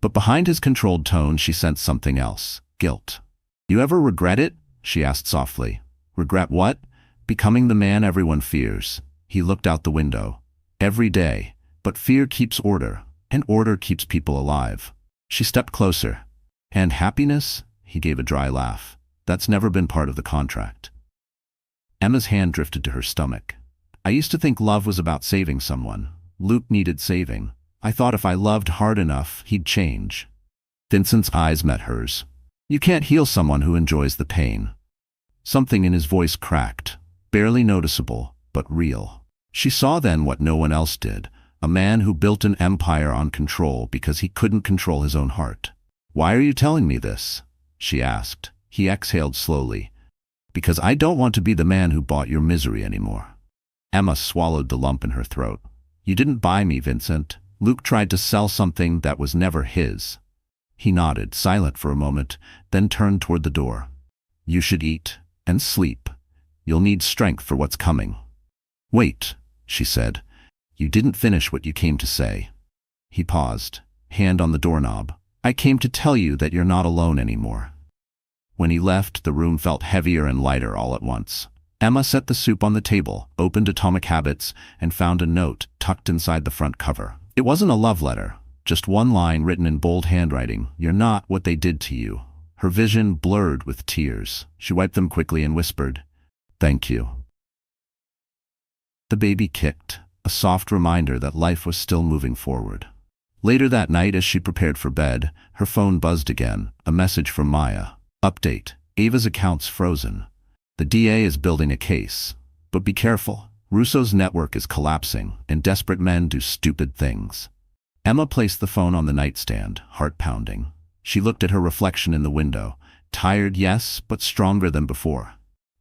But behind his controlled tone, she sensed something else. Guilt. "You ever regret it?" she asked softly. "Regret what?" "Becoming the man everyone fears." He looked out the window. "Every day. But fear keeps order, and order keeps people alive." She stepped closer. "And happiness?" He gave a dry laugh. "That's never been part of the contract." Emma's hand drifted to her stomach. "I used to think love was about saving someone. Luke needed saving. I thought if I loved hard enough, he'd change." Vincent's eyes met hers. "You can't heal someone who enjoys the pain." Something in his voice cracked, barely noticeable, but real. She saw then what no one else did, a man who built an empire on control because he couldn't control his own heart. "Why are you telling me this?" she asked. He exhaled slowly. "Because I don't want to be the man who bought your misery anymore." Emma swallowed the lump in her throat. "You didn't buy me, Vincent. Luke tried to sell something that was never his." He nodded, silent for a moment, then turned toward the door. "You should eat and sleep. You'll need strength for what's coming." "Wait," she said. "You didn't finish what you came to say." He paused, hand on the doorknob. "I came to tell you that you're not alone anymore." When he left, the room felt heavier and lighter all at once. Emma set the soup on the table, opened Atomic Habits, and found a note tucked inside the front cover. It wasn't a love letter, just one line written in bold handwriting, "You're not what they did to you." Her vision blurred with tears. She wiped them quickly and whispered, "Thank you." The baby kicked, a soft reminder that life was still moving forward. Later that night, as she prepared for bed, her phone buzzed again, a message from Maya. "Update. Ava's account's frozen. The DA is building a case. But be careful. Russo's network is collapsing, and desperate men do stupid things." Emma placed the phone on the nightstand, heart pounding. She looked at her reflection in the window. Tired, yes, but stronger than before.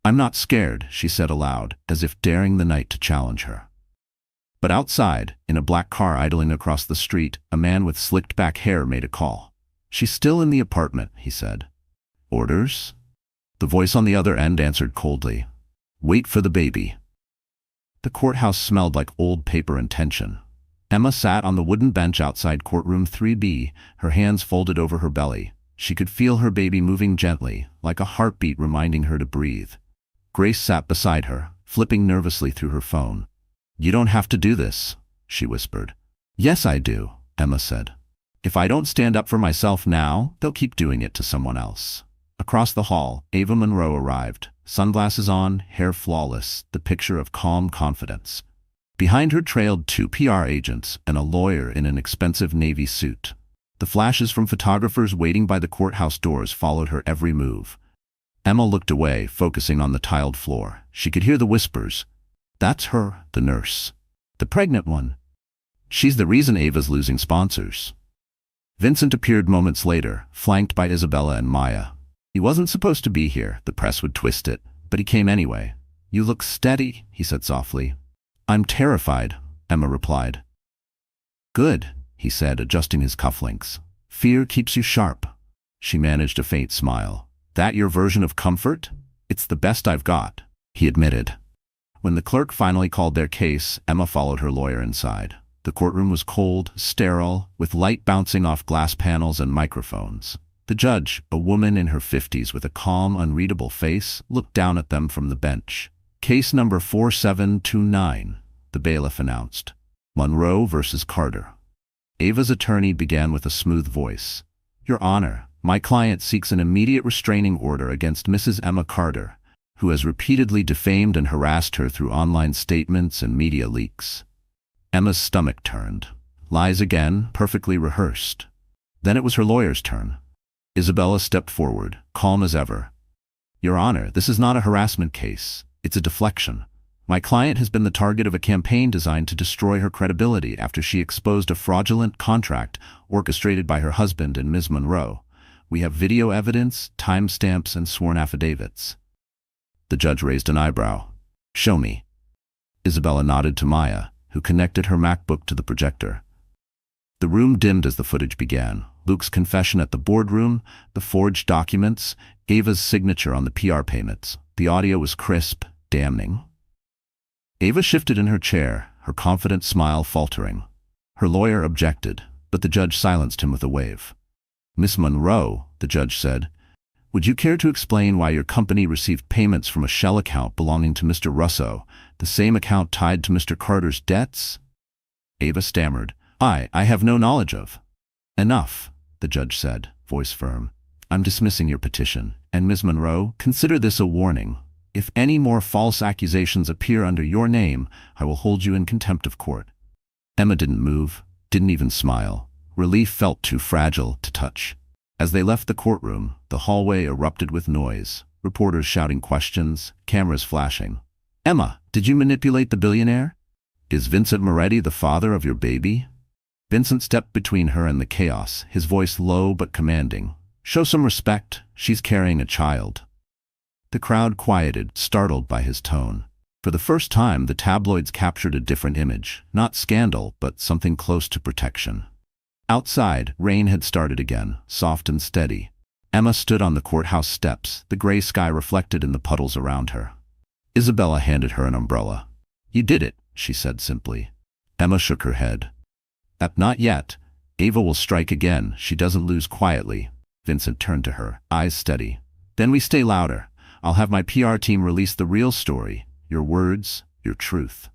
"I'm not scared," she said aloud, as if daring the night to challenge her. But outside, in a black car idling across the street, a man with slicked back hair made a call. "She's still in the apartment," he said. "Orders?" The voice on the other end answered coldly. "Wait for the baby." The courthouse smelled like old paper and tension. Emma sat on the wooden bench outside courtroom 3B, her hands folded over her belly. She could feel her baby moving gently, like a heartbeat reminding her to breathe. Grace sat beside her, flipping nervously through her phone. "You don't have to do this," she whispered. "Yes, I do," Emma said. "If I don't stand up for myself now, they'll keep doing it to someone else." Across the hall, Ava Monroe arrived, sunglasses on, hair flawless, the picture of calm confidence. Behind her trailed 2 PR agents and a lawyer in an expensive navy suit. The flashes from photographers waiting by the courthouse doors followed her every move. Emma looked away, focusing on the tiled floor. She could hear the whispers. "That's her, the nurse. The pregnant one. She's the reason Ava's losing sponsors." Vincent appeared moments later, flanked by Isabella and Maya. He wasn't supposed to be here, the press would twist it, but he came anyway. "You look steady," he said softly. "I'm terrified," Emma replied. "Good," he said, adjusting his cufflinks. "Fear keeps you sharp." She managed a faint smile. "That your version of comfort? It's the best I've got," he admitted. When the clerk finally called their case, Emma followed her lawyer inside. The courtroom was cold, sterile, with light bouncing off glass panels and microphones. The judge, a woman in her 50s with a calm, unreadable face, looked down at them from the bench. "Case number 4729, the bailiff announced. Monroe versus Carter." Ava's attorney began with a smooth voice. "Your Honor, my client seeks an immediate restraining order against Mrs. Emma Carter, who has repeatedly defamed and harassed her through online statements and media leaks." Emma's stomach turned. Lies again, perfectly rehearsed. Then it was her lawyer's turn. Isabella stepped forward, calm as ever. "Your Honor, this is not a harassment case. It's a deflection. My client has been the target of a campaign designed to destroy her credibility after she exposed a fraudulent contract orchestrated by her husband and Ms. Monroe. We have video evidence, timestamps, and sworn affidavits." The judge raised an eyebrow. "Show me." Isabella nodded to Maya, who connected her MacBook to the projector. The room dimmed as the footage began. Luke's confession at the boardroom, the forged documents, Ava's signature on the PR payments. The audio was crisp, damning. Ava shifted in her chair, her confident smile faltering. Her lawyer objected, but the judge silenced him with a wave. "Miss Monroe," the judge said, "would you care to explain why your company received payments from a shell account belonging to Mr. Russo, the same account tied to Mr. Carter's debts?" Ava stammered. I have no knowledge of." "Enough," the judge said, voice firm. "I'm dismissing your petition, and Ms. Monroe, consider this a warning. If any more false accusations appear under your name, I will hold you in contempt of court." Emma didn't move, didn't even smile. Relief felt too fragile to touch. As they left the courtroom, the hallway erupted with noise, reporters shouting questions, cameras flashing. "Emma, did you manipulate the billionaire? Is Vincent Moretti the father of your baby?" Vincent stepped between her and the chaos, his voice low but commanding. "Show some respect. She's carrying a child." The crowd quieted, startled by his tone. For the first time, the tabloids captured a different image, not scandal, but something close to protection. Outside, rain had started again, soft and steady. Emma stood on the courthouse steps, the gray sky reflected in the puddles around her. Isabella handed her an umbrella. "You did it," she said simply. Emma shook her head. "Not yet. Ava will strike again. She doesn't lose quietly." Vincent turned to her, eyes steady. "Then we stay louder. I'll have my PR team release the real story. Your words, your truth."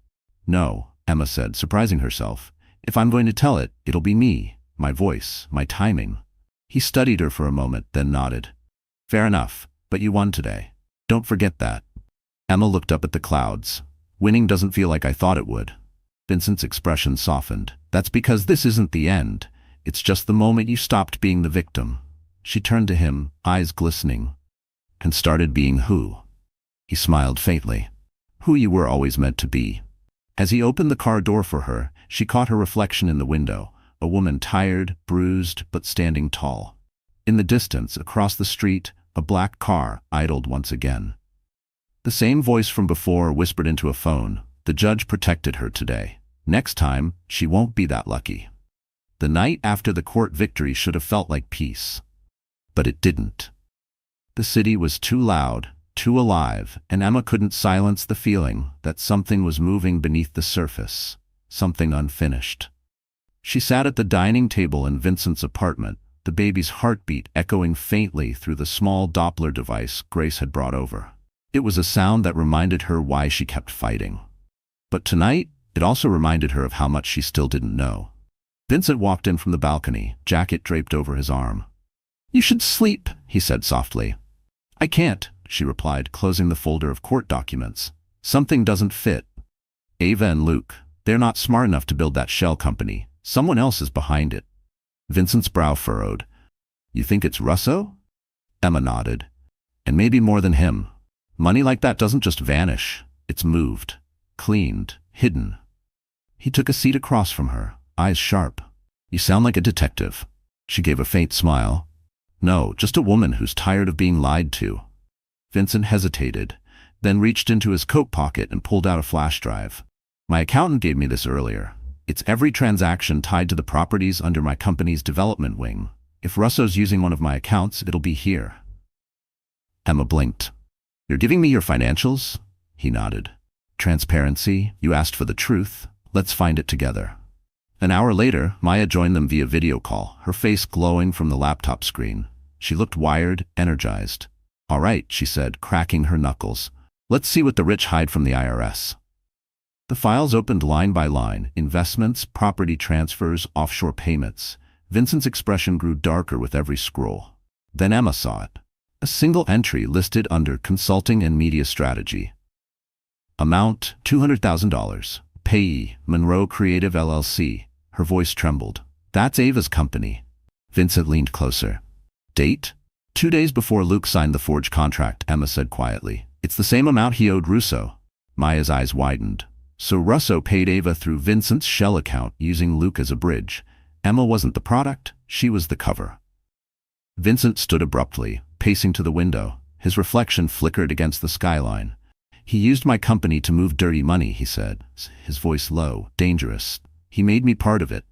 "No," Emma said, surprising herself. "If I'm going to tell it, it'll be me, my voice, my timing." He studied her for a moment, then nodded. "Fair enough, but you won today. Don't forget that." Emma looked up at the clouds. "Winning doesn't feel like I thought it would." Vincent's expression softened. "That's because this isn't the end. It's just the moment you stopped being the victim." She turned to him, eyes glistening. "And started being who?" He smiled faintly. "Who you were always meant to be." As he opened the car door for her, she caught her reflection in the window, a woman tired, bruised, but standing tall. In the distance, across the street, a black car idled once again. The same voice from before whispered into a phone. The judge protected her today. Next time, she won't be that lucky. The night after the court victory should have felt like peace. But it didn't. The city was too loud, too alive, and Emma couldn't silence the feeling that something was moving beneath the surface, something unfinished. She sat at the dining table in Vincent's apartment, the baby's heartbeat echoing faintly through the small Doppler device Grace had brought over. It was a sound that reminded her why she kept fighting. But tonight, it also reminded her of how much she still didn't know. Vincent walked in from the balcony, jacket draped over his arm. "You should sleep," he said softly. "I can't," she replied, closing the folder of court documents. "Something doesn't fit. Ava and Luke, they're not smart enough to build that shell company. Someone else is behind it." Vincent's brow furrowed. "You think it's Russo?" Emma nodded. "And maybe more than him. Money like that doesn't just vanish. It's moved, cleaned, hidden." He took a seat across from her, eyes sharp. "You sound like a detective." She gave a faint smile. "No, just a woman who's tired of being lied to." Vincent hesitated, then reached into his coat pocket and pulled out a flash drive. "My accountant gave me this earlier. It's every transaction tied to the properties under my company's development wing. If Russo's using one of my accounts, it'll be here." Emma blinked. "You're giving me your financials?" He nodded. "Transparency, you asked for the truth. Let's find it together." An hour later, Maya joined them via video call, her face glowing from the laptop screen. She looked wired, energized. "All right," she said, cracking her knuckles. "Let's see what the rich hide from the IRS." The files opened line by line: investments, property transfers, offshore payments. Vincent's expression grew darker with every scroll. Then Emma saw it. A single entry listed under Consulting and Media Strategy. Amount, $200,000. Payee, Monroe Creative LLC. Her voice trembled. "That's Ava's company." Vincent leaned closer. "Date? 2 days before Luke signed the forged contract," Emma said quietly. "It's the same amount he owed Russo." Maya's eyes widened. So Russo paid Ava through Vincent's shell account using Luke as a bridge. Emma wasn't the product, she was the cover. Vincent stood abruptly, pacing to the window. His reflection flickered against the skyline. "He used my company to move dirty money," he said, his voice low, dangerous. "He made me part of it."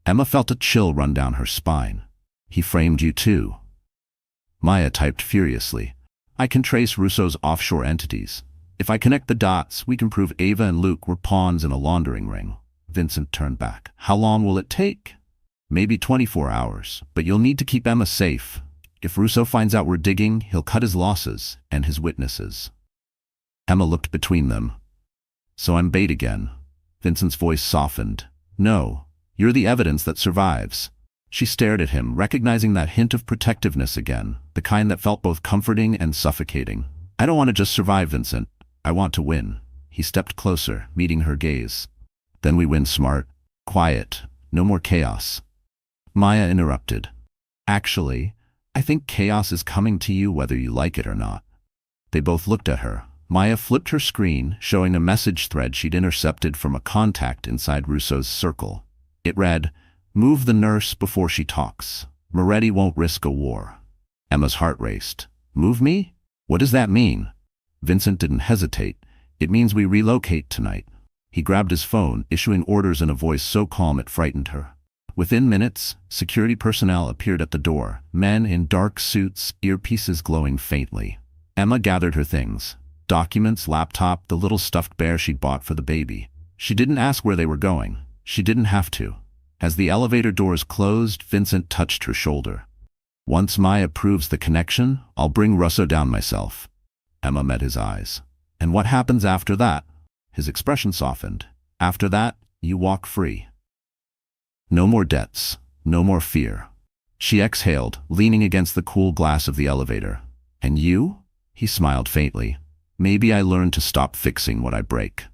Emma felt a chill run down her spine. "He framed you too." Maya typed furiously. "I can trace Russo's offshore entities. If I connect the dots, we can prove Ava and Luke were pawns in a laundering ring." Vincent turned back. "How long will it take?" "Maybe 24 hours, but you'll need to keep Emma safe. If Russo finds out we're digging, he'll cut his losses and his witnesses." Emma looked between them. "So I'm bait again." Vincent's voice softened. "No, you're the evidence that survives." She stared at him, recognizing that hint of protectiveness again, the kind that felt both comforting and suffocating. "I don't want to just survive, Vincent. I want to win." He stepped closer, meeting her gaze. "Then we win smart. Quiet. No more chaos." Maya interrupted. "Actually, I think chaos is coming to you whether you like it or not." They both looked at her. Maya flipped her screen, showing a message thread she'd intercepted from a contact inside Russo's circle. It read, "Move the nurse before she talks. Moretti won't risk a war." Emma's heart raced. "Move me? What does that mean?" Vincent didn't hesitate. "It means we relocate tonight." He grabbed his phone, issuing orders in a voice so calm it frightened her. Within minutes, security personnel appeared at the door, men in dark suits, earpieces glowing faintly. Emma gathered her things. Documents, laptop, the little stuffed bear she'd bought for the baby. She didn't ask where they were going. She didn't have to. As the elevator doors closed, Vincent touched her shoulder. "Once Maya proves the connection, I'll bring Russo down myself." Emma met his eyes. "And what happens after that?" His expression softened. "After that, you walk free. No more debts, no more fear." She exhaled, leaning against the cool glass of the elevator. "And you?" He smiled faintly. "Maybe I learned to stop fixing what I break."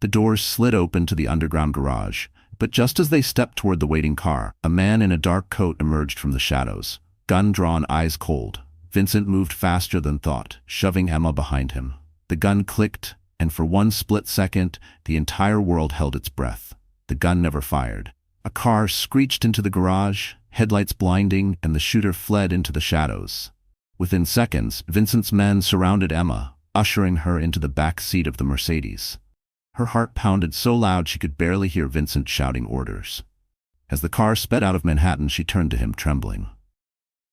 The doors slid open to the underground garage, but just as they stepped toward the waiting car, a man in a dark coat emerged from the shadows. Gun drawn, eyes cold. Vincent moved faster than thought, shoving Emma behind him. The gun clicked, and for one split second, the entire world held its breath. The gun never fired. A car screeched into the garage, headlights blinding, and the shooter fled into the shadows. Within seconds, Vincent's men surrounded Emma, ushering her into the back seat of the Mercedes. Her heart pounded so loud she could barely hear Vincent shouting orders. As the car sped out of Manhattan, she turned to him, trembling.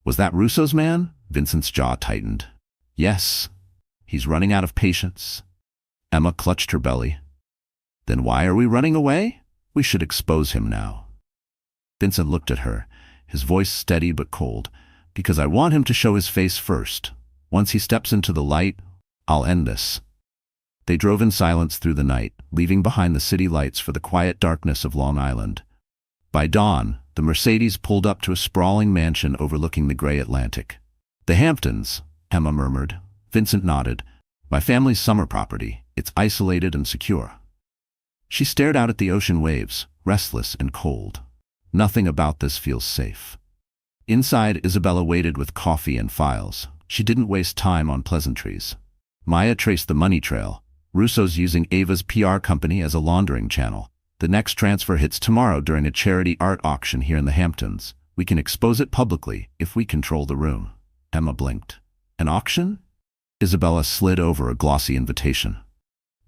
"Was that Russo's man?" Vincent's jaw tightened. "Yes. He's running out of patience." Emma clutched her belly. "Then why are we running away? We should expose him now." Vincent looked at her, his voice steady but cold. "Because I want him to show his face first. Once he steps into the light, I'll end this." They drove in silence through the night, leaving behind the city lights for the quiet darkness of Long Island. By dawn, the Mercedes pulled up to a sprawling mansion overlooking the gray Atlantic. "The Hamptons," Emma murmured. Vincent nodded. "My family's summer property. It's isolated and secure." She stared out at the ocean waves, restless and cold. Nothing about this feels safe. Inside, Isabella waited with coffee and files. She didn't waste time on pleasantries. Maya traced the money trail. Russo's using Ava's PR company as a laundering channel. The next transfer hits tomorrow during a charity art auction here in the Hamptons. We can expose it publicly if we control the room. Emma blinked. "An auction?" Isabella slid over a glossy invitation.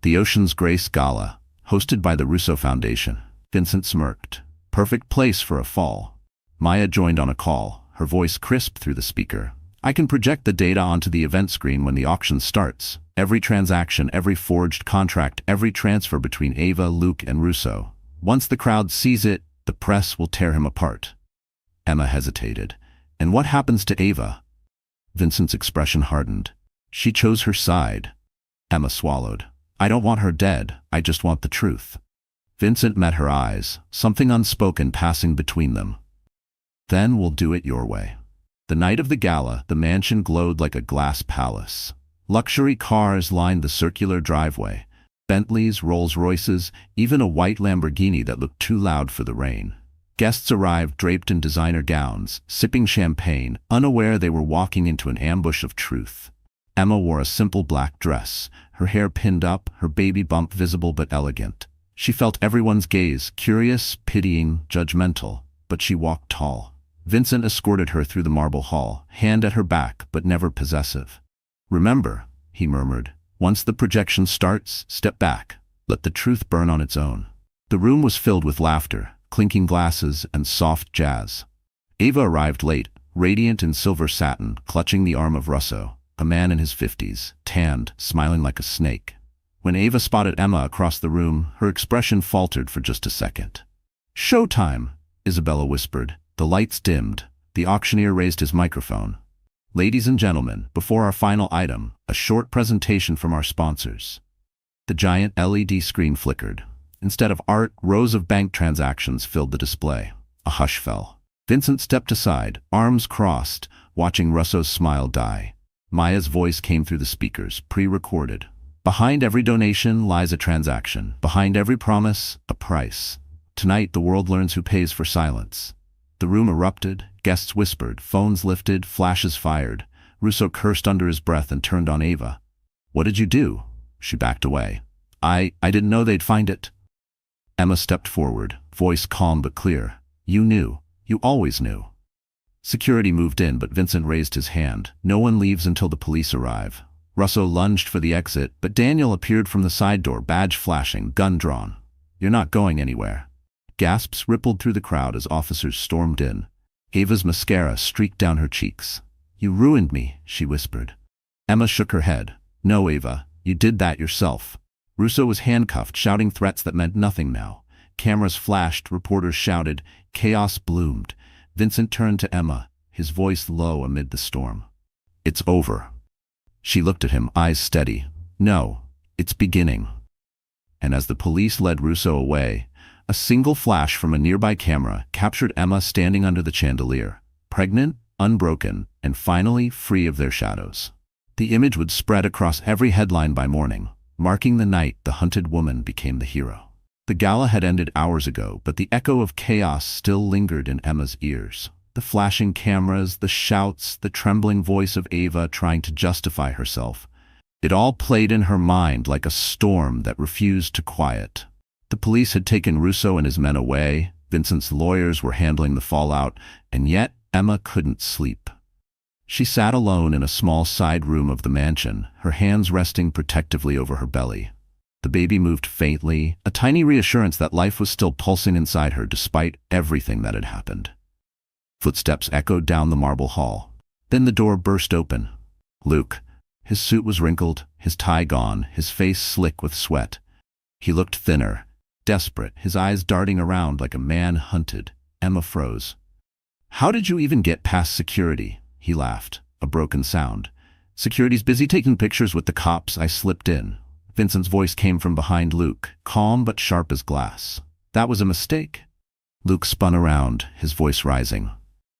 "The Ocean's Grace Gala, hosted by the Russo Foundation." Vincent smirked. "Perfect place for a fall." Maya joined on a call, her voice crisp through the speaker. "I can project the data onto the event screen when the auction starts. Every transaction, every forged contract, every transfer between Ava, Luke, and Russo. Once the crowd sees it, the press will tear him apart." Emma hesitated. "And what happens to Ava?" Vincent's expression hardened. "She chose her side." Emma swallowed. "I don't want her dead, I just want the truth." Vincent met her eyes, something unspoken passing between them. "Then we'll do it your way." The night of the gala, the mansion glowed like a glass palace. Luxury cars lined the circular driveway. Bentleys, Rolls-Royces, even a white Lamborghini that looked too loud for the rain. Guests arrived draped in designer gowns, sipping champagne, unaware they were walking into an ambush of truth. Emma wore a simple black dress, her hair pinned up, her baby bump visible but elegant. She felt everyone's gaze, curious, pitying, judgmental, but she walked tall. Vincent escorted her through the marble hall, hand at her back but never possessive. "Remember," he murmured, "once the projection starts, step back. Let the truth burn on its own." The room was filled with laughter, clinking glasses, and soft jazz. Ava arrived late, radiant in silver satin, clutching the arm of Russo, a man in his 50s, tanned, smiling like a snake. When Ava spotted Emma across the room, her expression faltered for just a second. "Showtime," Isabella whispered. The lights dimmed. The auctioneer raised his microphone. "Ladies and gentlemen, before our final item, a short presentation from our sponsors." The giant LED screen flickered. Instead of art, rows of bank transactions filled the display. A hush fell. Vincent stepped aside, arms crossed, watching Russo's smile die. Maya's voice came through the speakers, pre-recorded. "Behind every donation lies a transaction. Behind every promise, a price. Tonight the world learns who pays for silence." The room erupted, guests whispered, phones lifted, flashes fired. Russo cursed under his breath and turned on Ava. "What did you do?" She backed away. I didn't know they'd find it." Emma stepped forward, voice calm but clear. "You knew. You always knew." Security moved in, but Vincent raised his hand. "No one leaves until the police arrive." Russo lunged for the exit, but Daniel appeared from the side door, badge flashing, gun drawn. "You're not going anywhere." Gasps rippled through the crowd as officers stormed in. Ava's mascara streaked down her cheeks. "You ruined me," she whispered. Emma shook her head. "No, Ava, you did that yourself." Russo was handcuffed, shouting threats that meant nothing now. Cameras flashed, reporters shouted, chaos bloomed. Vincent turned to Emma, his voice low amid the storm. "It's over." She looked at him, eyes steady. "No, it's beginning." And as the police led Russo away, a single flash from a nearby camera captured Emma standing under the chandelier, pregnant, unbroken, and finally free of their shadows. The image would spread across every headline by morning. Marking the night the hunted woman became the hero. The gala had ended hours ago, but the echo of chaos still lingered in Emma's ears. The flashing cameras, the shouts, the trembling voice of Ava trying to justify herself. It all played in her mind like a storm that refused to quiet. The police had taken Russo and his men away, Vincent's lawyers were handling the fallout, and yet Emma couldn't sleep. She sat alone in a small side room of the mansion, her hands resting protectively over her belly. The baby moved faintly, a tiny reassurance that life was still pulsing inside her despite everything that had happened. Footsteps echoed down the marble hall. Then the door burst open. Luke. His suit was wrinkled, his tie gone, his face slick with sweat. He looked thinner, desperate, his eyes darting around like a man hunted. Emma froze. How did you even get past security? He laughed, a broken sound. Security's busy taking pictures with the cops. I slipped in. Vincent's voice came from behind Luke, calm but sharp as glass. That was a mistake. Luke spun around, his voice rising.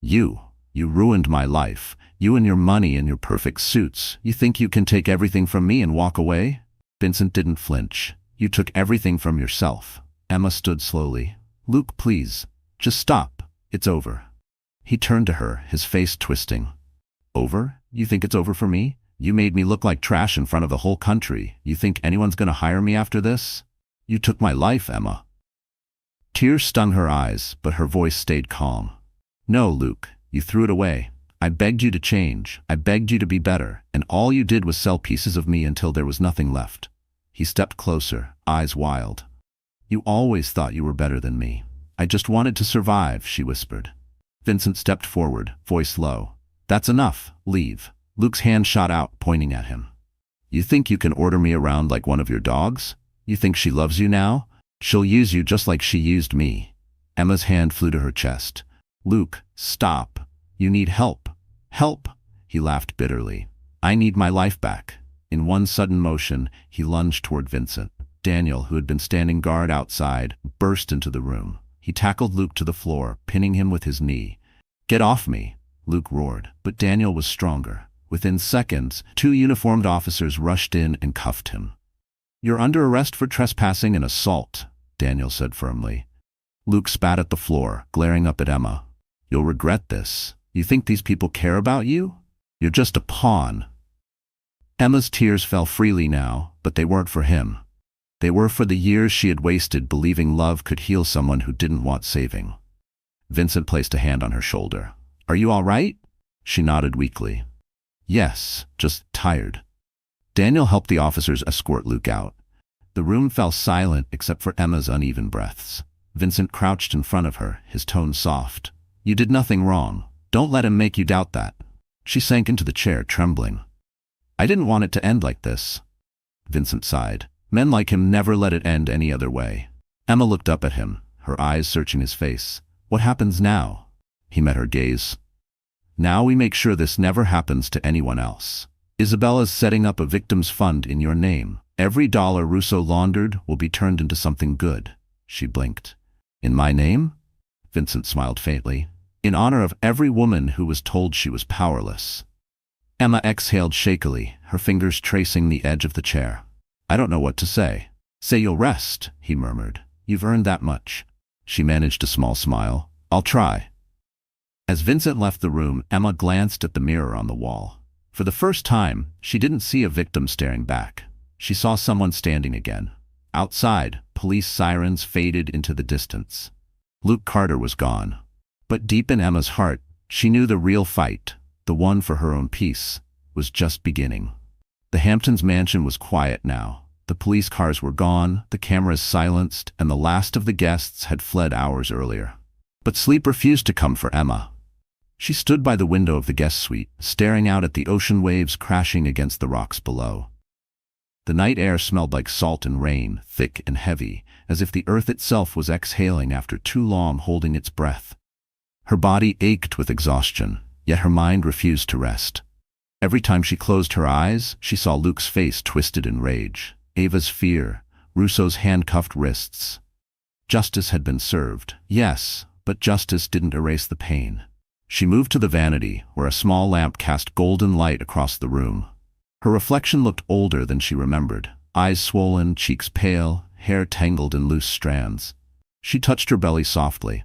You ruined my life. You and your money and your perfect suits. You think you can take everything from me and walk away? Vincent didn't flinch. You took everything from yourself. Emma stood slowly. Luke, please. Just stop. It's over. He turned to her, his face twisting. Over? You think it's over for me? You made me look like trash in front of the whole country. You think anyone's gonna hire me after this? You took my life, Emma. Tears stung her eyes, but her voice stayed calm. No, Luke, you threw it away. I begged you to change. I begged you to be better, and all you did was sell pieces of me until there was nothing left. He stepped closer, eyes wild. You always thought you were better than me. I just wanted to survive, she whispered. Vincent stepped forward, voice low. That's enough. Leave. Luke's hand shot out, pointing at him. You think you can order me around like one of your dogs? You think she loves you now? She'll use you just like she used me. Emma's hand flew to her chest. Luke, stop. You need help. Help? He laughed bitterly. I need my life back. In one sudden motion, he lunged toward Vincent. Daniel, who had been standing guard outside, burst into the room. He tackled Luke to the floor, pinning him with his knee. Get off me, Luke roared, but Daniel was stronger. Within seconds, 2 uniformed officers rushed in and cuffed him. You're under arrest for trespassing and assault, Daniel said firmly. Luke spat at the floor, glaring up at Emma. You'll regret this. You think these people care about you? You're just a pawn. Emma's tears fell freely now, but they weren't for him. They were for the years she had wasted believing love could heal someone who didn't want saving. Vincent placed a hand on her shoulder. Are you all right? She nodded weakly. Yes, just tired. Daniel helped the officers escort Luke out. The room fell silent except for Emma's uneven breaths. Vincent crouched in front of her, his tone soft. You did nothing wrong. Don't let him make you doubt that. She sank into the chair, trembling. I didn't want it to end like this. Vincent sighed. Men like him never let it end any other way. Emma looked up at him, her eyes searching his face. What happens now? He met her gaze. Now we make sure this never happens to anyone else. Isabella's setting up a victims fund in your name. Every dollar Russo laundered will be turned into something good. She blinked. In my name? Vincent smiled faintly. In honor of every woman who was told she was powerless. Emma exhaled shakily, her fingers tracing the edge of the chair. I don't know what to say. Say you'll rest, he murmured. You've earned that much. She managed a small smile. I'll try. As Vincent left the room, Emma glanced at the mirror on the wall. For the first time, she didn't see a victim staring back. She saw someone standing again. Outside, police sirens faded into the distance. Luke Carter was gone. But deep in Emma's heart, she knew the real fight, the one for her own peace, was just beginning. The Hamptons mansion was quiet now. The police cars were gone, the cameras silenced, and the last of the guests had fled hours earlier. But sleep refused to come for Emma. She stood by the window of the guest suite, staring out at the ocean waves crashing against the rocks below. The night air smelled like salt and rain, thick and heavy, as if the earth itself was exhaling after too long holding its breath. Her body ached with exhaustion, yet her mind refused to rest. Every time she closed her eyes, she saw Luke's face twisted in rage, Ava's fear, Russo's handcuffed wrists. Justice had been served, yes, but justice didn't erase the pain. She moved to the vanity, where a small lamp cast golden light across the room. Her reflection looked older than she remembered, eyes swollen, cheeks pale, hair tangled in loose strands. She touched her belly softly.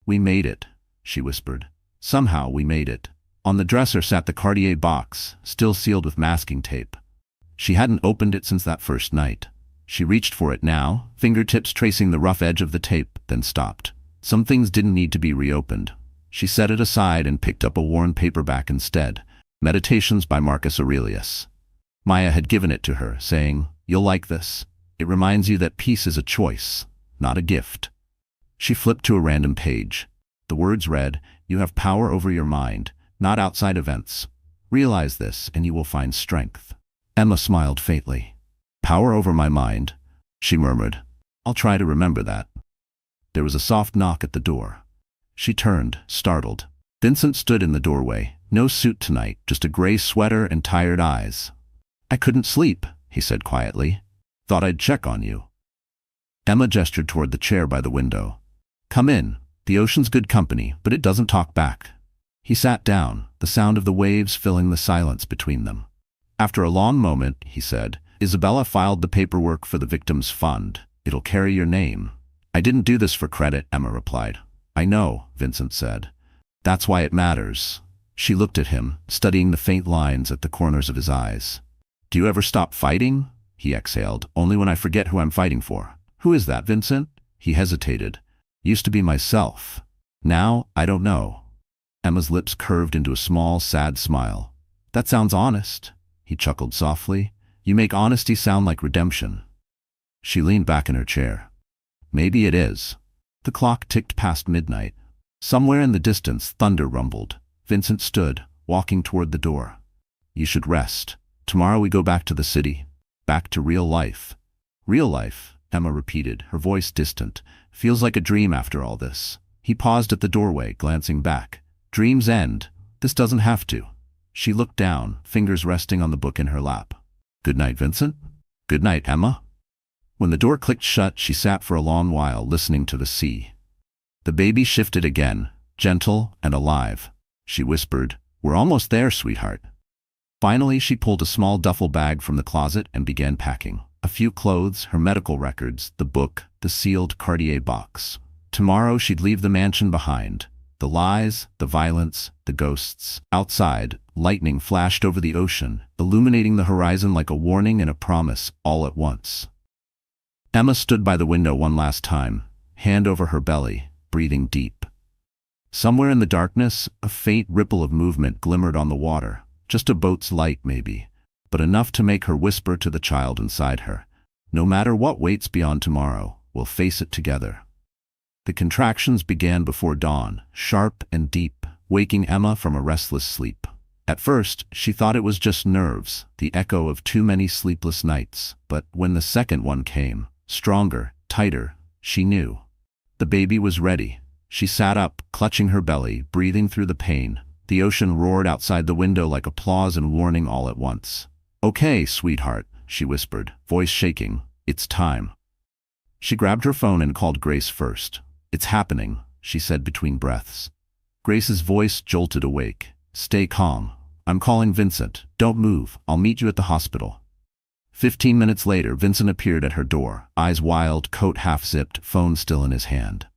We made it, she whispered. Somehow we made it. On the dresser sat the Cartier box, still sealed with masking tape. She hadn't opened it since that first night. She reached for it now, fingertips tracing the rough edge of the tape, then stopped. Some things didn't need to be reopened. She set it aside and picked up a worn paperback instead, Meditations by Marcus Aurelius. Maya had given it to her, saying, You'll like this. It reminds you that peace is a choice, not a gift. She flipped to a random page. The words read, You have power over your mind, not outside events. Realize this, and you will find strength. Emma smiled faintly. Power over my mind, she murmured. I'll try to remember that. There was a soft knock at the door. She turned, startled. Vincent stood in the doorway, no suit tonight, just a gray sweater and tired eyes. "I couldn't sleep," he said quietly. "Thought I'd check on you." Emma gestured toward the chair by the window. "Come in. The ocean's good company, but it doesn't talk back." He sat down, the sound of the waves filling the silence between them. After a long moment, he said, "Isabella filed the paperwork for the victim's fund. It'll carry your name." "I didn't do this for credit," Emma replied. "I know," Vincent said. "That's why it matters." She looked at him, studying the faint lines at the corners of his eyes. "Do you ever stop fighting?" He exhaled. "Only when I forget who I'm fighting for." "Who is that, Vincent?" He hesitated. "Used to be myself. Now, I don't know." Emma's lips curved into a small, sad smile. "That sounds honest." He chuckled softly. "You make honesty sound like redemption." She leaned back in her chair. "Maybe it is." The clock ticked past midnight. Somewhere in the distance, thunder rumbled. Vincent stood, walking toward the door. "You should rest. Tomorrow we go back to the city. Back to real life." "Real life," Emma repeated, her voice distant. "Feels like a dream after all this." He paused at the doorway, glancing back. "Dreams end. This doesn't have to." She looked down, fingers resting on the book in her lap. "Good night, Vincent." "Good night, Emma." When the door clicked shut, she sat for a long while, listening to the sea. The baby shifted again, gentle and alive. She whispered, "We're almost there, sweetheart." Finally, she pulled a small duffel bag from the closet and began packing. A few clothes, her medical records, the book, the sealed Cartier box. Tomorrow she'd leave the mansion behind. The lies, the violence, the ghosts. Outside, lightning flashed over the ocean, illuminating the horizon like a warning and a promise, all at once. Emma stood by the window one last time, hand over her belly, breathing deep. Somewhere in the darkness, a faint ripple of movement glimmered on the water, just a boat's light maybe, but enough to make her whisper to the child inside her, "No matter what waits beyond tomorrow, we'll face it together." The contractions began before dawn, sharp and deep, waking Emma from a restless sleep. At first, she thought it was just nerves, the echo of too many sleepless nights, but when the second one came, stronger, tighter, she knew. The baby was ready. She sat up, clutching her belly, breathing through the pain. The ocean roared outside the window like applause and warning all at once. "Okay, sweetheart," she whispered, voice shaking. "It's time." She grabbed her phone and called Grace first. "It's happening," she said between breaths. Grace's voice jolted awake. "Stay calm. I'm calling Vincent. Don't move. I'll meet you at the hospital." 15 minutes later, Vincent appeared at her door, eyes wild, coat half-zipped, phone still in his hand.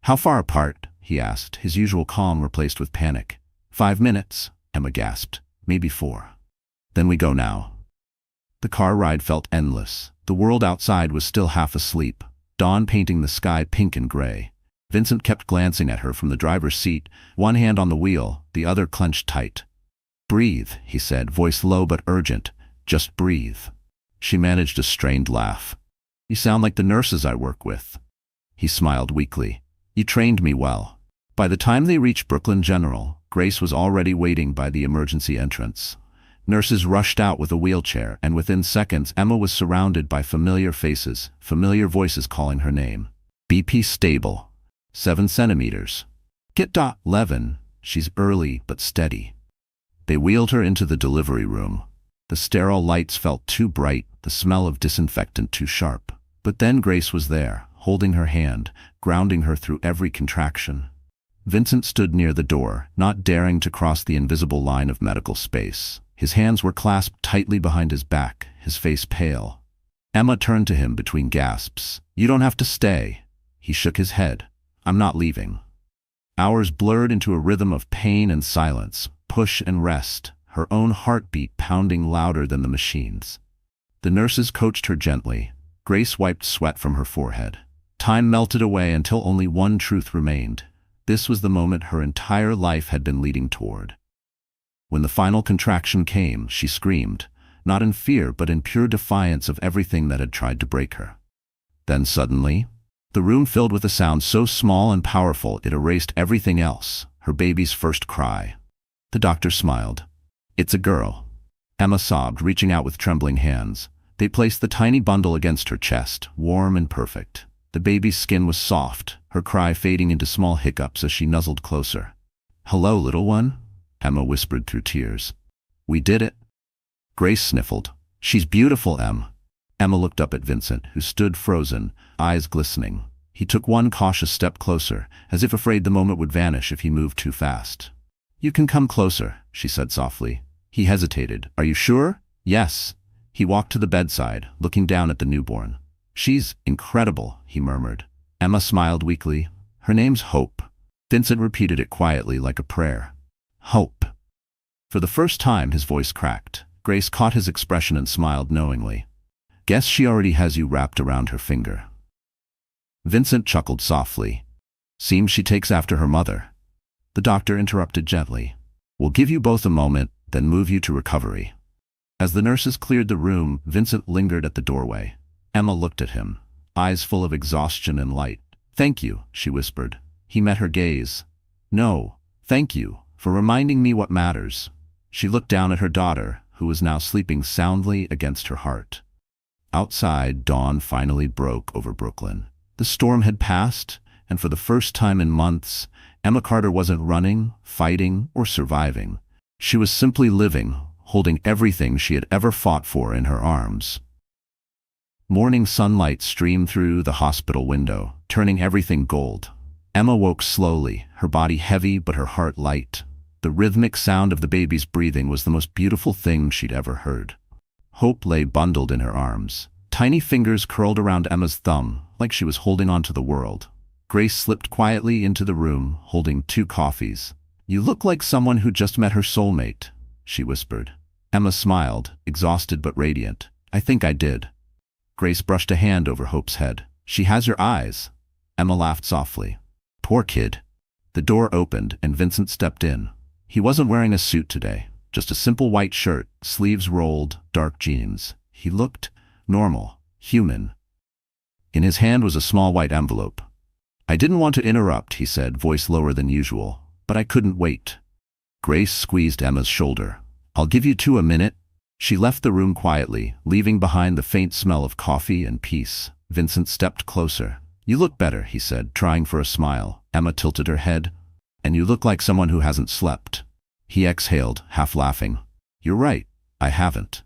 "How far apart?" he asked, his usual calm replaced with panic. 5 minutes, Emma gasped. "Maybe 4. Then we go now." The car ride felt endless. The world outside was still half asleep, dawn painting the sky pink and gray. Vincent kept glancing at her from the driver's seat, one hand on the wheel, the other clenched tight. "Breathe," he said, voice low but urgent. "Just breathe." She managed a strained laugh. "You sound like the nurses I work with." He smiled weakly. "You trained me well." By the time they reached Brooklyn General, Grace was already waiting by the emergency entrance. Nurses rushed out with a wheelchair, and within seconds Emma was surrounded by familiar faces, familiar voices calling her name. "BP stable. 7 centimeters. Get 11. She's early but steady." They wheeled her into the delivery room. The sterile lights felt too bright, the smell of disinfectant too sharp. But then Grace was there, holding her hand, grounding her through every contraction. Vincent stood near the door, not daring to cross the invisible line of medical space. His hands were clasped tightly behind his back, his face pale. Emma turned to him between gasps. "You don't have to stay." He shook his head. "I'm not leaving." Hours blurred into a rhythm of pain and silence, push and rest, her own heartbeat pounding louder than the machine's. The nurses coached her gently. Grace wiped sweat from her forehead. Time melted away until only one truth remained. This was the moment her entire life had been leading toward. When the final contraction came, she screamed, not in fear but in pure defiance of everything that had tried to break her. Then suddenly, the room filled with a sound so small and powerful it erased everything else, her baby's first cry. The doctor smiled. "It's a girl." Emma sobbed, reaching out with trembling hands. They placed the tiny bundle against her chest, warm and perfect. The baby's skin was soft, her cry fading into small hiccups as she nuzzled closer. "Hello, little one," Emma whispered through tears. "We did it." Grace sniffled. "She's beautiful, Em." Emma looked up at Vincent, who stood frozen, eyes glistening. He took one cautious step closer, as if afraid the moment would vanish if he moved too fast. "You can come closer," she said softly. He hesitated. "Are you sure?" "Yes." He walked to the bedside, looking down at the newborn. "She's incredible," he murmured. Emma smiled weakly. "Her name's Hope." Vincent repeated it quietly like a prayer. "Hope." For the first time his voice cracked. Grace caught his expression and smiled knowingly. "Guess she already has you wrapped around her finger." Vincent chuckled softly. "Seems she takes after her mother." The doctor interrupted gently. "We'll give you both a moment, then move you to recovery." As the nurses cleared the room, Vincent lingered at the doorway. Emma looked at him, eyes full of exhaustion and light. "Thank you," she whispered. He met her gaze. "No, thank you, for reminding me what matters." She looked down at her daughter, who was now sleeping soundly against her heart. Outside, dawn finally broke over Brooklyn. The storm had passed, and for the first time in months, Emma Carter wasn't running, fighting, or surviving. She was simply living, holding everything she had ever fought for in her arms. Morning sunlight streamed through the hospital window, turning everything gold. Emma woke slowly, her body heavy but her heart light. The rhythmic sound of the baby's breathing was the most beautiful thing she'd ever heard. Hope lay bundled in her arms. Tiny fingers curled around Emma's thumb, like she was holding on to the world. Grace slipped quietly into the room, holding 2 coffees. "You look like someone who just met her soulmate," she whispered. Emma smiled, exhausted but radiant. "I think I did." Grace brushed a hand over Hope's head. "She has your eyes." Emma laughed softly. "Poor kid." The door opened and Vincent stepped in. He wasn't wearing a suit today, just a simple white shirt, sleeves rolled, dark jeans. He looked normal, human. In his hand was a small white envelope. "I didn't want to interrupt," he said, voice lower than usual, "but I couldn't wait." Grace squeezed Emma's shoulder. "I'll give you 2 a minute." She left the room quietly, leaving behind the faint smell of coffee and peace. Vincent stepped closer. "You look better," he said, trying for a smile. Emma tilted her head. "And you look like someone who hasn't slept." He exhaled, half laughing. "You're right, I haven't."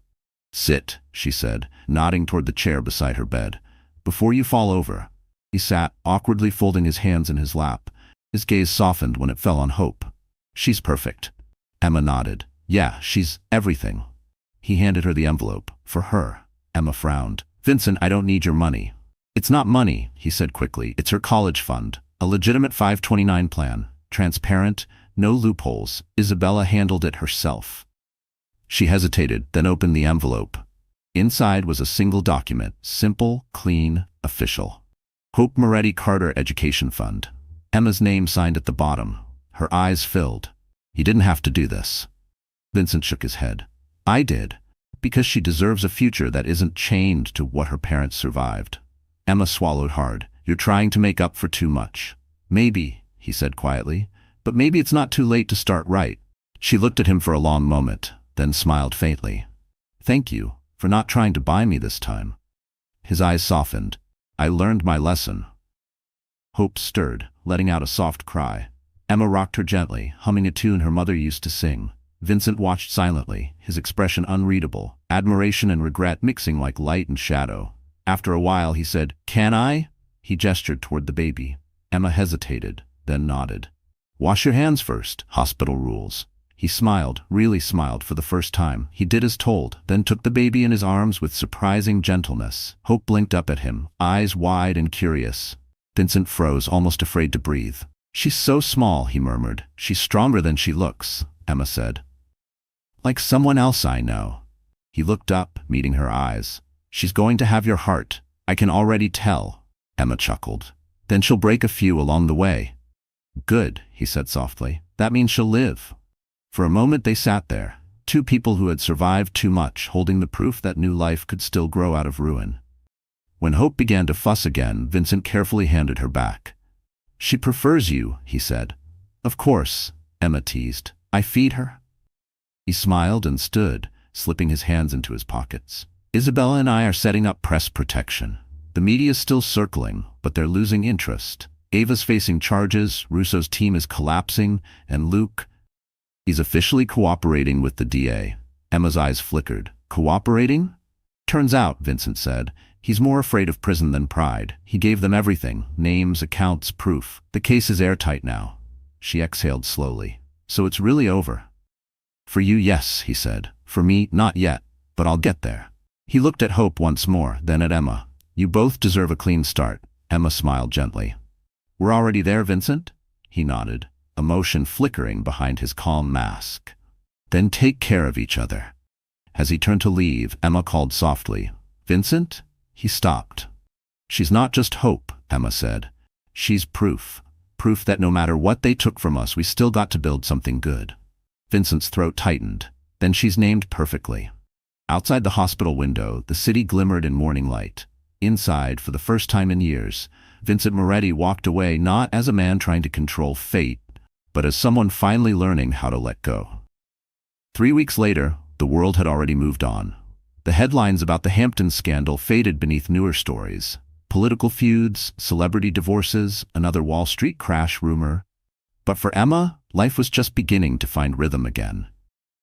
"Sit," she said, nodding toward the chair beside her bed. "Before you fall over." He sat, awkwardly folding his hands in his lap. His gaze softened when it fell on Hope. "She's perfect." Emma nodded. "Yeah, she's everything." He handed her the envelope. "For her." Emma frowned. "Vincent, I don't need your money." "It's not money," he said quickly. "It's her college fund. A legitimate 529 plan. Transparent, no loopholes. Isabella handled it herself." She hesitated, then opened the envelope. Inside was a single document, simple, clean, official. Hope Moretti Carter Education Fund. Emma's name signed at the bottom. Her eyes filled. "You didn't have to do this." Vincent shook his head. "I did, because she deserves a future that isn't chained to what her parents survived." Emma swallowed hard. "You're trying to make up for too much." "Maybe," he said quietly, "but maybe it's not too late to start right." She looked at him for a long moment, then smiled faintly. "Thank you for not trying to buy me this time." His eyes softened. "I learned my lesson." Hope stirred, letting out a soft cry. Emma rocked her gently, humming a tune her mother used to sing. Vincent watched silently, his expression unreadable, admiration and regret mixing like light and shadow. After a while he said, "Can I?" He gestured toward the baby. Emma hesitated, then nodded. "Wash your hands first, hospital rules." He smiled, really smiled for the first time. He did as told, then took the baby in his arms with surprising gentleness. Hope blinked up at him, eyes wide and curious. Vincent froze, almost afraid to breathe. "She's so small," he murmured. "She's stronger than she looks," Emma said. "Like someone else I know." He looked up, meeting her eyes. "She's going to have your heart. I can already tell." Emma chuckled. "Then she'll break a few along the way." "Good," he said softly. "That means she'll live." For a moment they sat there, 2 people who had survived too much, holding the proof that new life could still grow out of ruin. When Hope began to fuss again, Vincent carefully handed her back. "She prefers you," he said. "Of course," Emma teased. "I feed her." He smiled and stood, slipping his hands into his pockets. "Isabella and I are setting up press protection. The media's still circling, but they're losing interest. Ava's facing charges, Russo's team is collapsing, and Luke, he's officially cooperating with the DA. Emma's eyes flickered. Cooperating? Turns out, Vincent said, he's more afraid of prison than pride. He gave them everything, names, accounts, proof. The case is airtight now. She exhaled slowly. So it's really over. For you, yes, he said. For me, not yet, but I'll get there. He looked at Hope once more, then at Emma. You both deserve a clean start. Emma smiled gently. We're already there, Vincent? He nodded, emotion flickering behind his calm mask. Then take care of each other. As he turned to leave, Emma called softly. Vincent? He stopped. She's not just hope, Emma said. She's proof. Proof that no matter what they took from us, we still got to build something good. Vincent's throat tightened. Then she's named perfectly. Outside the hospital window, the city glimmered in morning light. Inside, for the first time in years, Vincent Moretti walked away not as a man trying to control fate, but as someone finally learning how to let go. 3 weeks later, the world had already moved on. The headlines about the Hampton scandal faded beneath newer stories. Political feuds, celebrity divorces, another Wall Street crash rumor. But for Emma, life was just beginning to find rhythm again.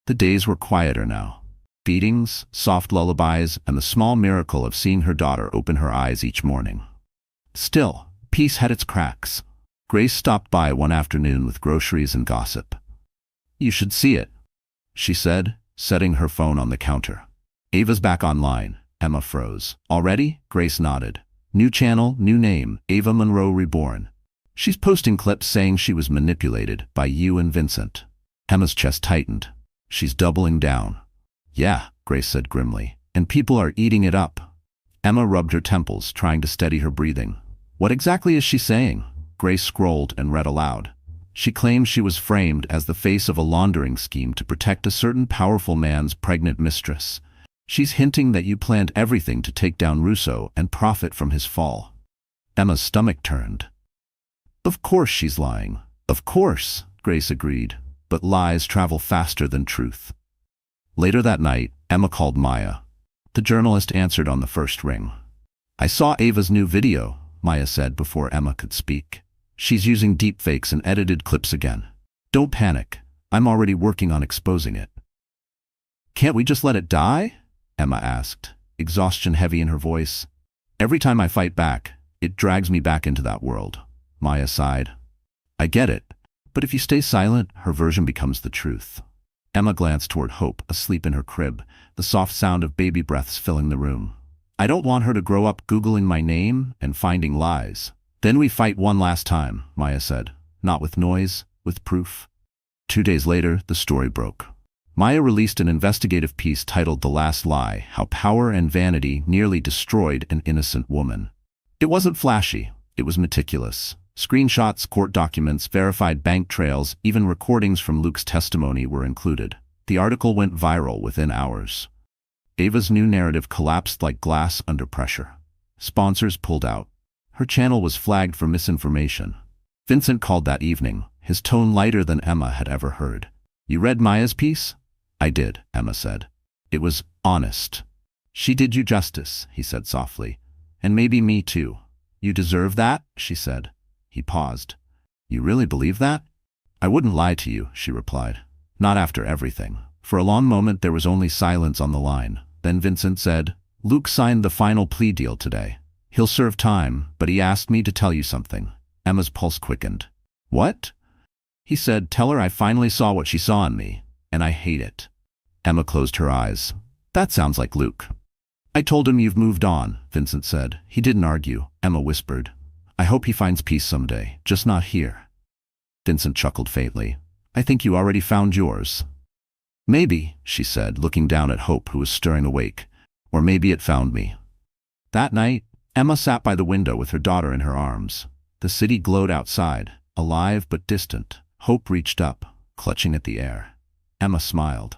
The days were quieter now. Beatings, soft lullabies, and the small miracle of seeing her daughter open her eyes each morning. Still, peace had its cracks. Grace stopped by one afternoon with groceries and gossip. You should see it, she said, setting her phone on the counter. Ava's back online. Emma froze. Already? Grace nodded. New channel, new name, Ava Monroe Reborn. She's posting clips saying she was manipulated by you and Vincent. Emma's chest tightened. She's doubling down. Yeah, Grace said grimly, and people are eating it up. Emma rubbed her temples, trying to steady her breathing. What exactly is she saying? Grace scrolled and read aloud. She claims she was framed as the face of a laundering scheme to protect a certain powerful man's pregnant mistress. She's hinting that you planned everything to take down Russo and profit from his fall. Emma's stomach turned. Of course she's lying. Of course, Grace agreed, but lies travel faster than truth. Later that night, Emma called Maya. The journalist answered on the first ring. I saw Ava's new video, Maya said before Emma could speak. She's using deepfakes and edited clips again. Don't panic. I'm already working on exposing it. Can't we just let it die? Emma asked, exhaustion heavy in her voice. Every time I fight back, it drags me back into that world. Maya sighed. I get it, but if you stay silent, her version becomes the truth. Emma glanced toward Hope, asleep in her crib, the soft sound of baby breaths filling the room. I don't want her to grow up Googling my name and finding lies. Then we fight one last time, Maya said. Not with noise, with proof. 2 days later, the story broke. Maya released an investigative piece titled The Last Lie, How Power and Vanity Nearly Destroyed an Innocent Woman. It wasn't flashy, it was meticulous. Screenshots, court documents, verified bank trails, even recordings from Luke's testimony were included. The article went viral within hours. Ava's new narrative collapsed like glass under pressure. Sponsors pulled out. Her channel was flagged for misinformation. Vincent called that evening, his tone lighter than Emma had ever heard. You read Maya's piece? I did, Emma said. It was honest. She did you justice, he said softly. And maybe me too. You deserve that, she said. He paused. You really believe that? I wouldn't lie to you, she replied. Not after everything. For a long moment there was only silence on the line. Then Vincent said, Luke signed the final plea deal today. He'll serve time, but he asked me to tell you something. Emma's pulse quickened. What? He said, tell her I finally saw what she saw in me, and I hate it. Emma closed her eyes. That sounds like Luke. I told him you've moved on, Vincent said. He didn't argue, Emma whispered. I hope he finds peace someday, just not here. Vincent chuckled faintly. I think you already found yours. Maybe, she said, looking down at Hope, who was stirring awake. Or maybe it found me. That night, Emma sat by the window with her daughter in her arms. The city glowed outside, alive but distant. Hope reached up, clutching at the air. Emma smiled.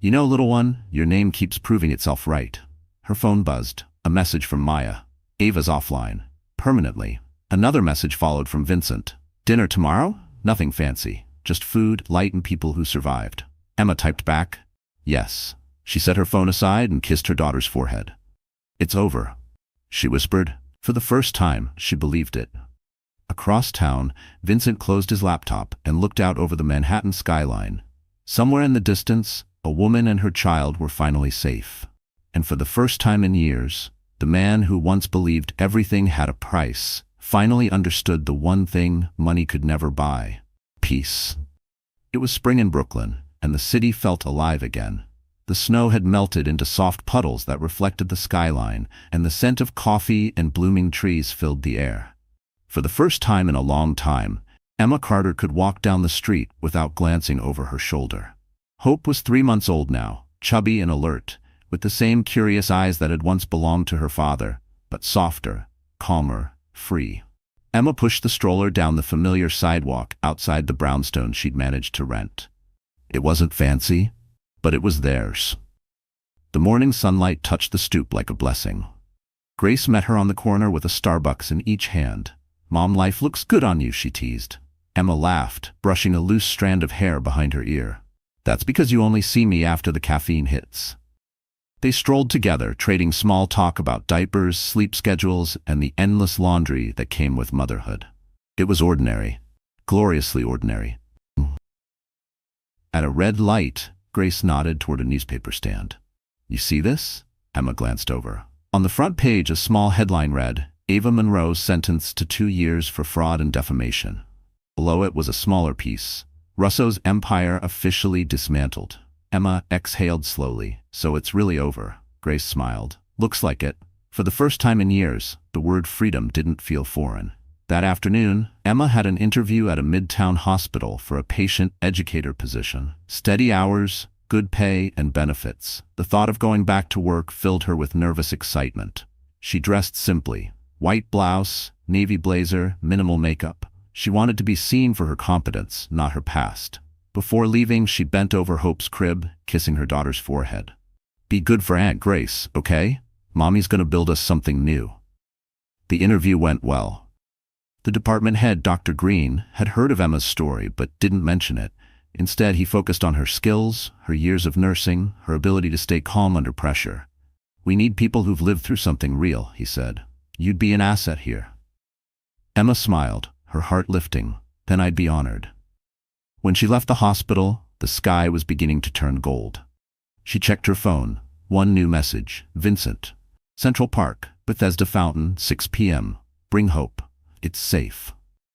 You know, little one, your name keeps proving itself right. Her phone buzzed. A message from Maya. Ava's offline. Permanently. Another message followed from Vincent. Dinner tomorrow? Nothing fancy. Just food, light, and people who survived. Emma typed back. Yes. She set her phone aside and kissed her daughter's forehead. It's over, she whispered. For the first time, she believed it. Across town, Vincent closed his laptop and looked out over the Manhattan skyline. Somewhere in the distance, a woman and her child were finally safe. And for the first time in years, the man who once believed everything had a price finally understood the one thing money could never buy: peace. It was spring in Brooklyn, and the city felt alive again. The snow had melted into soft puddles that reflected the skyline, and the scent of coffee and blooming trees filled the air. For the first time in a long time, Emma Carter could walk down the street without glancing over her shoulder. Hope was 3 months old now, chubby and alert, with the same curious eyes that had once belonged to her father, but softer, calmer, free. Emma pushed the stroller down the familiar sidewalk outside the brownstone she'd managed to rent. It wasn't fancy, but it was theirs. The morning sunlight touched the stoop like a blessing. Grace met her on the corner with a Starbucks in each hand. "Mom, life looks good on you," she teased. Emma laughed, brushing a loose strand of hair behind her ear. "That's because you only see me after the caffeine hits." They strolled together, trading small talk about diapers, sleep schedules, and the endless laundry that came with motherhood. It was ordinary, gloriously ordinary. At a red light, Grace nodded toward a newspaper stand. "You see this?" Emma glanced over. On the front page, a small headline read, "Ava Monroe sentenced to 2 years for fraud and defamation." Below it was a smaller piece, "Russo's empire officially dismantled." Emma exhaled slowly. "So it's really over." Grace smiled. "Looks like it." For the first time in years, the word freedom didn't feel foreign. That afternoon, Emma had an interview at a midtown hospital for a patient educator position. Steady hours, good pay, and benefits. The thought of going back to work filled her with nervous excitement. She dressed simply. White blouse, navy blazer, minimal makeup. She wanted to be seen for her competence, not her past. Before leaving, she bent over Hope's crib, kissing her daughter's forehead. "Be good for Aunt Grace, okay? Mommy's gonna build us something new." The interview went well. The department head, Dr. Green, had heard of Emma's story but didn't mention it. Instead, he focused on her skills, her years of nursing, her ability to stay calm under pressure. "We need people who've lived through something real," he said. "You'd be an asset here." Emma smiled, her heart lifting. "Then I'd be honored." When she left the hospital, the sky was beginning to turn gold. She checked her phone. One new message. "Vincent. Central Park, Bethesda Fountain, 6 p.m. Bring hope. It's safe.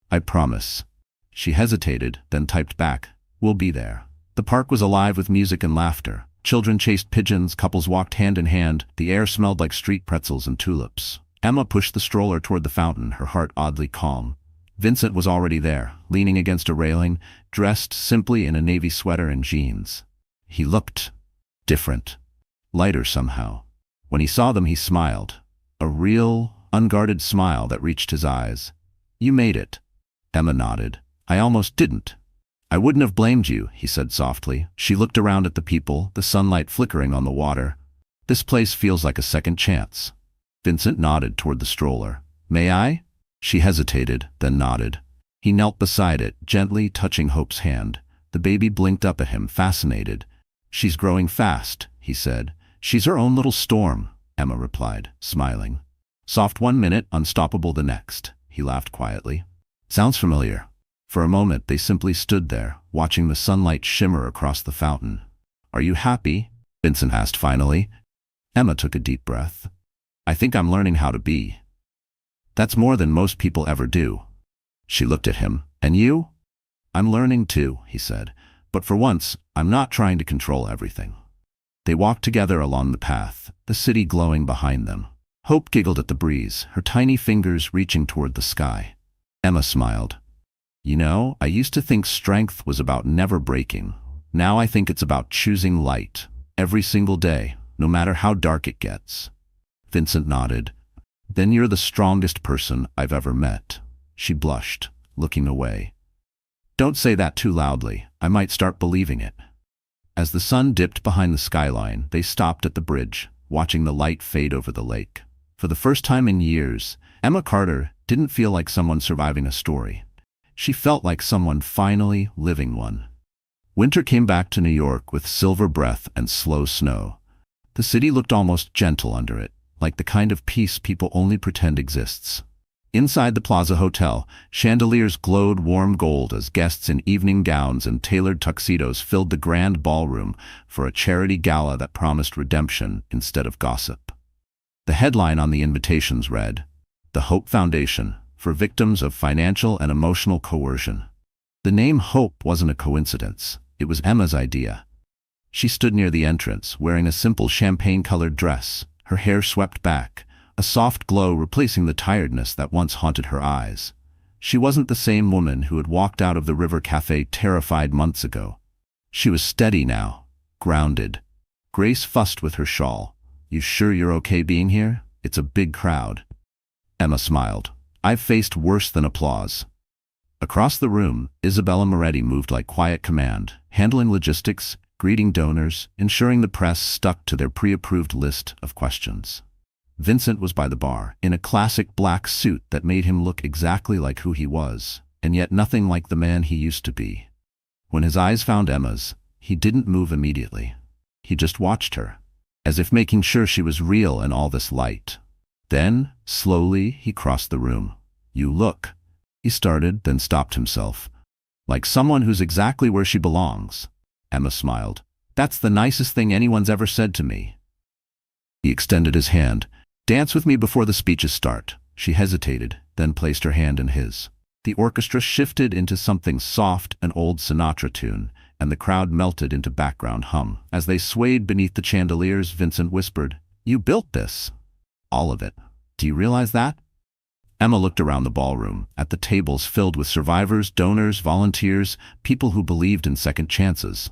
I promise." She hesitated, then typed back, "We'll be there." The park was alive with music and laughter. Children chased pigeons, couples walked hand in hand, the air smelled like street pretzels and tulips. Emma pushed the stroller toward the fountain, her heart oddly calm. Vincent was already there, leaning against a railing, dressed simply in a navy sweater and jeans. He looked different, lighter somehow. When he saw them, he smiled. A real, unguarded smile that reached his eyes. "You made it." Emma nodded. "I almost didn't." "I wouldn't have blamed you," he said softly. She looked around at the people, the sunlight flickering on the water. "This place feels like a second chance." Vincent nodded toward the stroller. "May I?" She hesitated, then nodded. He knelt beside it, gently touching Hope's hand. The baby blinked up at him, fascinated. "She's growing fast," he said. "She's her own little storm," Emma replied, smiling. "Soft 1 minute, unstoppable the next," he laughed quietly. "Sounds familiar." For a moment they simply stood there, watching the sunlight shimmer across the fountain. "Are you happy?" Vincent asked finally. Emma took a deep breath. "I think I'm learning how to be." "That's more than most people ever do." She looked at him. "And you?" "I'm learning too," he said. "But for once, I'm not trying to control everything." They walked together along the path, the city glowing behind them. Hope giggled at the breeze, her tiny fingers reaching toward the sky. Emma smiled. "You know, I used to think strength was about never breaking. Now I think it's about choosing light, every single day, no matter how dark it gets." Vincent nodded. "Then you're the strongest person I've ever met." She blushed, looking away. "Don't say that too loudly. I might start believing it." As the sun dipped behind the skyline, they stopped at the bridge, watching the light fade over the lake. For the first time in years, Emma Carter didn't feel like someone surviving a story. She felt like someone finally living one. Winter came back to New York with silver breath and slow snow. The city looked almost gentle under it, like the kind of peace people only pretend exists. Inside the Plaza Hotel, chandeliers glowed warm gold as guests in evening gowns and tailored tuxedos filled the grand ballroom for a charity gala that promised redemption instead of gossip. The headline on the invitations read, "The Hope Foundation, for victims of financial and emotional coercion." The name Hope wasn't a coincidence. It was Emma's idea. She stood near the entrance, wearing a simple champagne-colored dress, her hair swept back, a soft glow replacing the tiredness that once haunted her eyes. She wasn't the same woman who had walked out of the River Cafe terrified months ago. She was steady now, grounded. Grace fussed with her shawl. "You sure you're okay being here? It's a big crowd." Emma smiled. "I've faced worse than applause." Across the room, Isabella Moretti moved like quiet command, handling logistics, greeting donors, ensuring the press stuck to their pre-approved list of questions. Vincent was by the bar, in a classic black suit that made him look exactly like who he was, and yet nothing like the man he used to be. When his eyes found Emma's, he didn't move immediately. He just watched her, as if making sure she was real in all this light. Then, slowly, he crossed the room. "You look," he started, then stopped himself. "Like someone who's exactly where she belongs." Emma smiled. "That's the nicest thing anyone's ever said to me." He extended his hand. "Dance with me before the speeches start." She hesitated, then placed her hand in his. The orchestra shifted into something soft, an old Sinatra tune, and the crowd melted into background hum. As they swayed beneath the chandeliers, Vincent whispered, "You built this. All of it. Do you realize that?" Emma looked around the ballroom, at the tables filled with survivors, donors, volunteers, people who believed in second chances.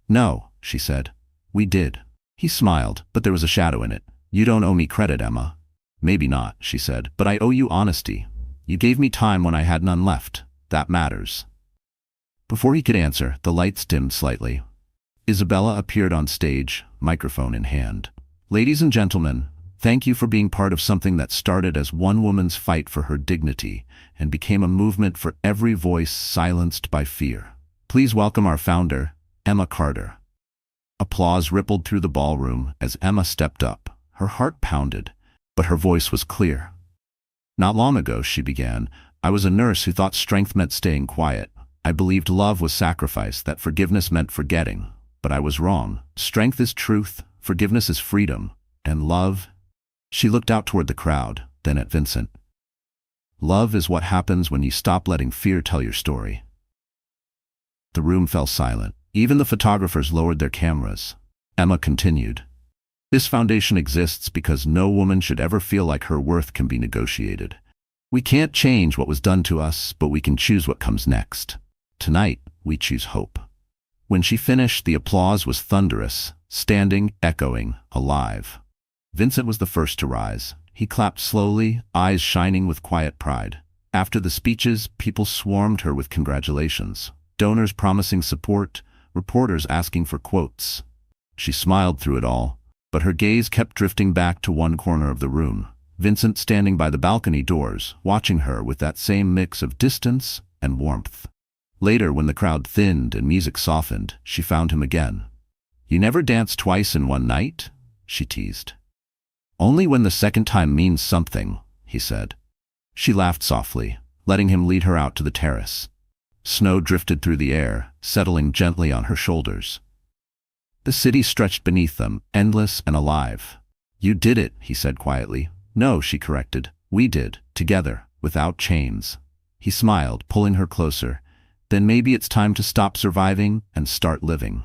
"No," she said. "We did." He smiled, but there was a shadow in it. "You don't owe me credit, Emma." "Maybe not," she said, "but I owe you honesty. You gave me time when I had none left. That matters." Before he could answer, the lights dimmed slightly. Isabella appeared on stage, microphone in hand. "Ladies and gentlemen, thank you for being part of something that started as one woman's fight for her dignity and became a movement for every voice silenced by fear. Please welcome our founder, Emma Carter." Applause rippled through the ballroom as Emma stepped up. Her heart pounded, but her voice was clear. "Not long ago," she began, "I was a nurse who thought strength meant staying quiet. I believed love was sacrifice, that forgiveness meant forgetting. But I was wrong. Strength is truth, forgiveness is freedom, and love—" She looked out toward the crowd, then at Vincent. "Love is what happens when you stop letting fear tell your story." The room fell silent. Even the photographers lowered their cameras. Emma continued. "This foundation exists because no woman should ever feel like her worth can be negotiated. We can't change what was done to us, but we can choose what comes next. Tonight, we choose hope." When she finished, the applause was thunderous, standing, echoing, alive. Vincent was the first to rise. He clapped slowly, eyes shining with quiet pride. After the speeches, people swarmed her with congratulations. Donors promising support, reporters asking for quotes. She smiled through it all, but her gaze kept drifting back to one corner of the room, Vincent standing by the balcony doors, watching her with that same mix of distance and warmth. Later, when the crowd thinned and music softened, she found him again. "You never dance twice in one night?" she teased. "Only when the second time means something," he said. She laughed softly, letting him lead her out to the terrace. Snow drifted through the air, settling gently on her shoulders. The city stretched beneath them, endless and alive. "You did it," he said quietly. "No," she corrected. "We did, together, without chains." He smiled, pulling her closer. "Then maybe it's time to stop surviving and start living."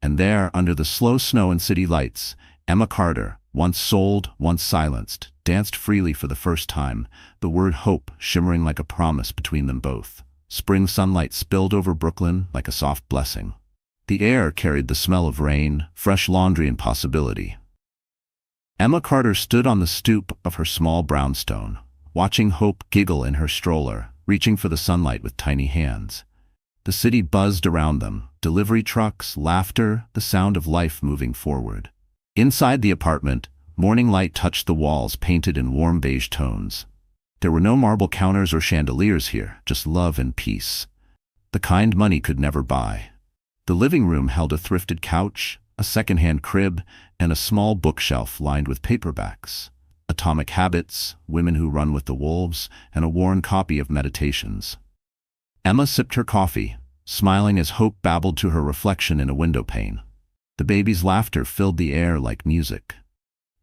And there, under the slow snow and city lights, Emma Carter, once sold, once silenced, danced freely for the first time, the word hope shimmering like a promise between them both. Spring sunlight spilled over Brooklyn like a soft blessing. The air carried the smell of rain, fresh laundry, and possibility. Emma Carter stood on the stoop of her small brownstone, watching Hope giggle in her stroller, reaching for the sunlight with tiny hands. The city buzzed around them, delivery trucks, laughter, the sound of life moving forward. Inside the apartment, morning light touched the walls painted in warm beige tones. There were no marble counters or chandeliers here, just love and peace. The kind money could never buy. The living room held a thrifted couch, a second-hand crib, and a small bookshelf lined with paperbacks. Atomic Habits, Women Who Run with the Wolves, and a worn copy of Meditations. Emma sipped her coffee, smiling as Hope babbled to her reflection in a window pane. The baby's laughter filled the air like music.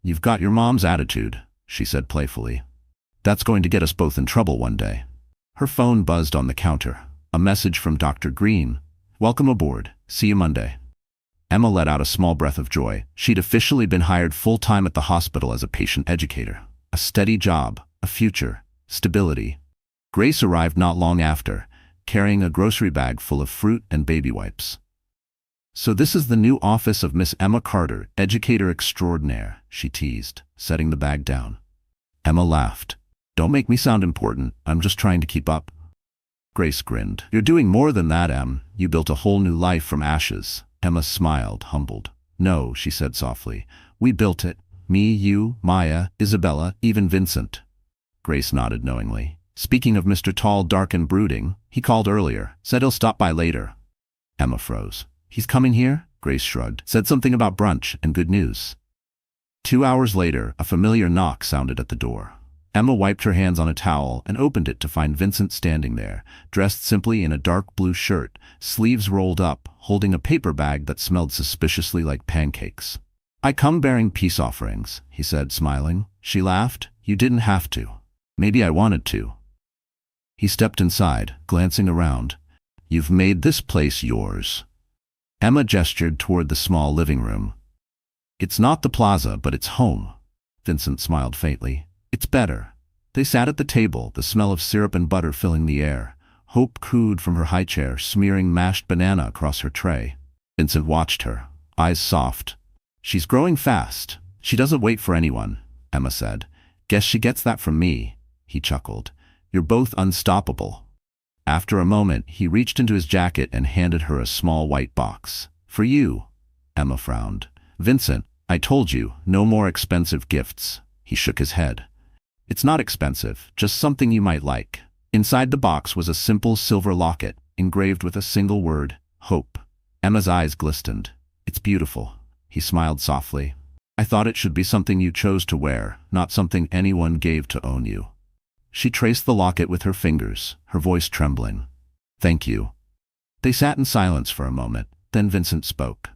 "You've got your mom's attitude," she said playfully. "That's going to get us both in trouble one day." Her phone buzzed on the counter. A message from Dr. Green. "Welcome aboard. See you Monday." Emma let out a small breath of joy. She'd officially been hired full-time at the hospital as a patient educator. A steady job, a future, stability. Grace arrived not long after, carrying a grocery bag full of fruit and baby wipes. "So this is the new office of Miss Emma Carter, educator extraordinaire," she teased, setting the bag down. Emma laughed. "Don't make me sound important. I'm just trying to keep up." Grace grinned. "You're doing more than that, Em. You built a whole new life from ashes." Emma smiled, humbled. "No," she said softly. "We built it. Me, you, Maya, Isabella, even Vincent." Grace nodded knowingly. "Speaking of Mr. Tall, dark and brooding, he called earlier. Said he'll stop by later." Emma froze. "He's coming here?" Grace shrugged. "Said something about brunch and good news." 2 hours later, a familiar knock sounded at the door. Emma wiped her hands on a towel and opened it to find Vincent standing there, dressed simply in a dark blue shirt, sleeves rolled up, holding a paper bag that smelled suspiciously like pancakes. "I come bearing peace offerings," he said, smiling. She laughed. "You didn't have to. Maybe I wanted to." He stepped inside, glancing around. "You've made this place yours." Emma gestured toward the small living room. "It's not the plaza, but it's home." Vincent smiled faintly. "It's better." They sat at the table, the smell of syrup and butter filling the air. Hope cooed from her high chair, smearing mashed banana across her tray. Vincent watched her, eyes soft. "She's growing fast. She doesn't wait for anyone," Emma said. "Guess she gets that from me." He chuckled. "You're both unstoppable." After a moment, he reached into his jacket and handed her a small white box. "For you." Emma frowned. "Vincent, I told you, no more expensive gifts." He shook his head. "It's not expensive, just something you might like." Inside the box was a simple silver locket, engraved with a single word, Hope. Emma's eyes glistened. "It's beautiful." He smiled softly. "I thought it should be something you chose to wear, not something anyone gave to own you." She traced the locket with her fingers, her voice trembling. "Thank you." They sat in silence for a moment, then Vincent spoke.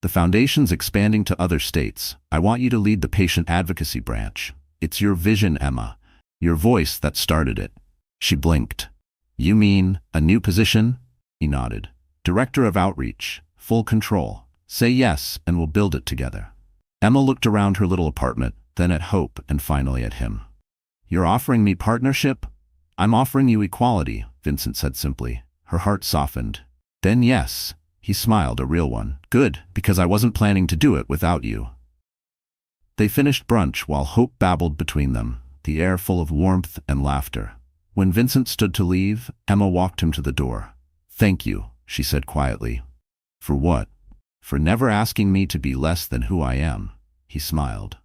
"The Foundation's expanding to other states. I want you to lead the patient advocacy branch. It's your vision, Emma. Your voice that started it." She blinked. "You mean a new position?" He nodded. "Director of Outreach. Full control. Say yes, and we'll build it together." Emma looked around her little apartment, then at Hope, and finally at him. "You're offering me partnership?" "I'm offering you equality," Vincent said simply. Her heart softened. "Then yes." He smiled, a real one. "Good, because I wasn't planning to do it without you." They finished brunch while Hope babbled between them, the air full of warmth and laughter. When Vincent stood to leave, Emma walked him to the door. "Thank you," she said quietly. "For what?" "For never asking me to be less than who I am." He smiled.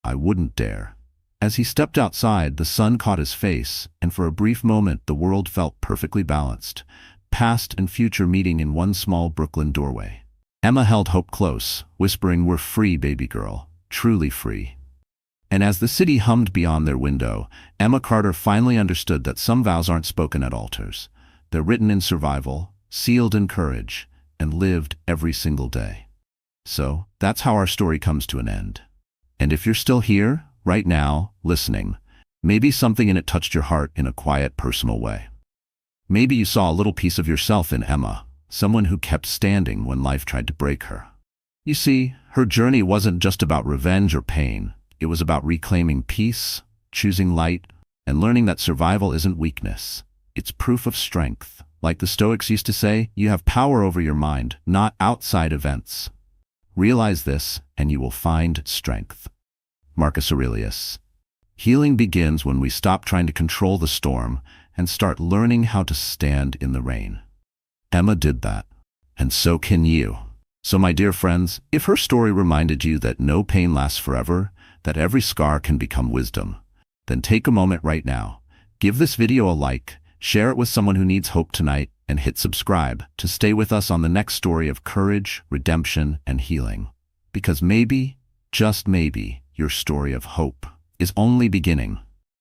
"I wouldn't dare." As he stepped outside, the sun caught his face, and for a brief moment the world felt perfectly balanced, past and future meeting in one small Brooklyn doorway. Emma held Hope close, whispering, "We're free, baby girl. Truly free." And as the city hummed beyond their window, Emma Carter finally understood that some vows aren't spoken at altars. They're written in survival, sealed in courage, and lived every single day. So, that's how our story comes to an end. And if you're still here, right now, listening, maybe something in it touched your heart in a quiet, personal way. Maybe you saw a little piece of yourself in Emma, someone who kept standing when life tried to break her. You see, her journey wasn't just about revenge or pain. It was about reclaiming peace, choosing light, and learning that survival isn't weakness. It's proof of strength. Like the Stoics used to say, you have power over your mind, not outside events. Realize this, and you will find strength. Marcus Aurelius. Healing begins when we stop trying to control the storm and start learning how to stand in the rain. Emma did that, and so can you. So my dear friends, if her story reminded you that no pain lasts forever, that every scar can become wisdom, then take a moment right now. Give this video a like, share it with someone who needs hope tonight, and hit subscribe to stay with us on the next story of courage, redemption, and healing. Because maybe, just maybe, your story of hope is only beginning.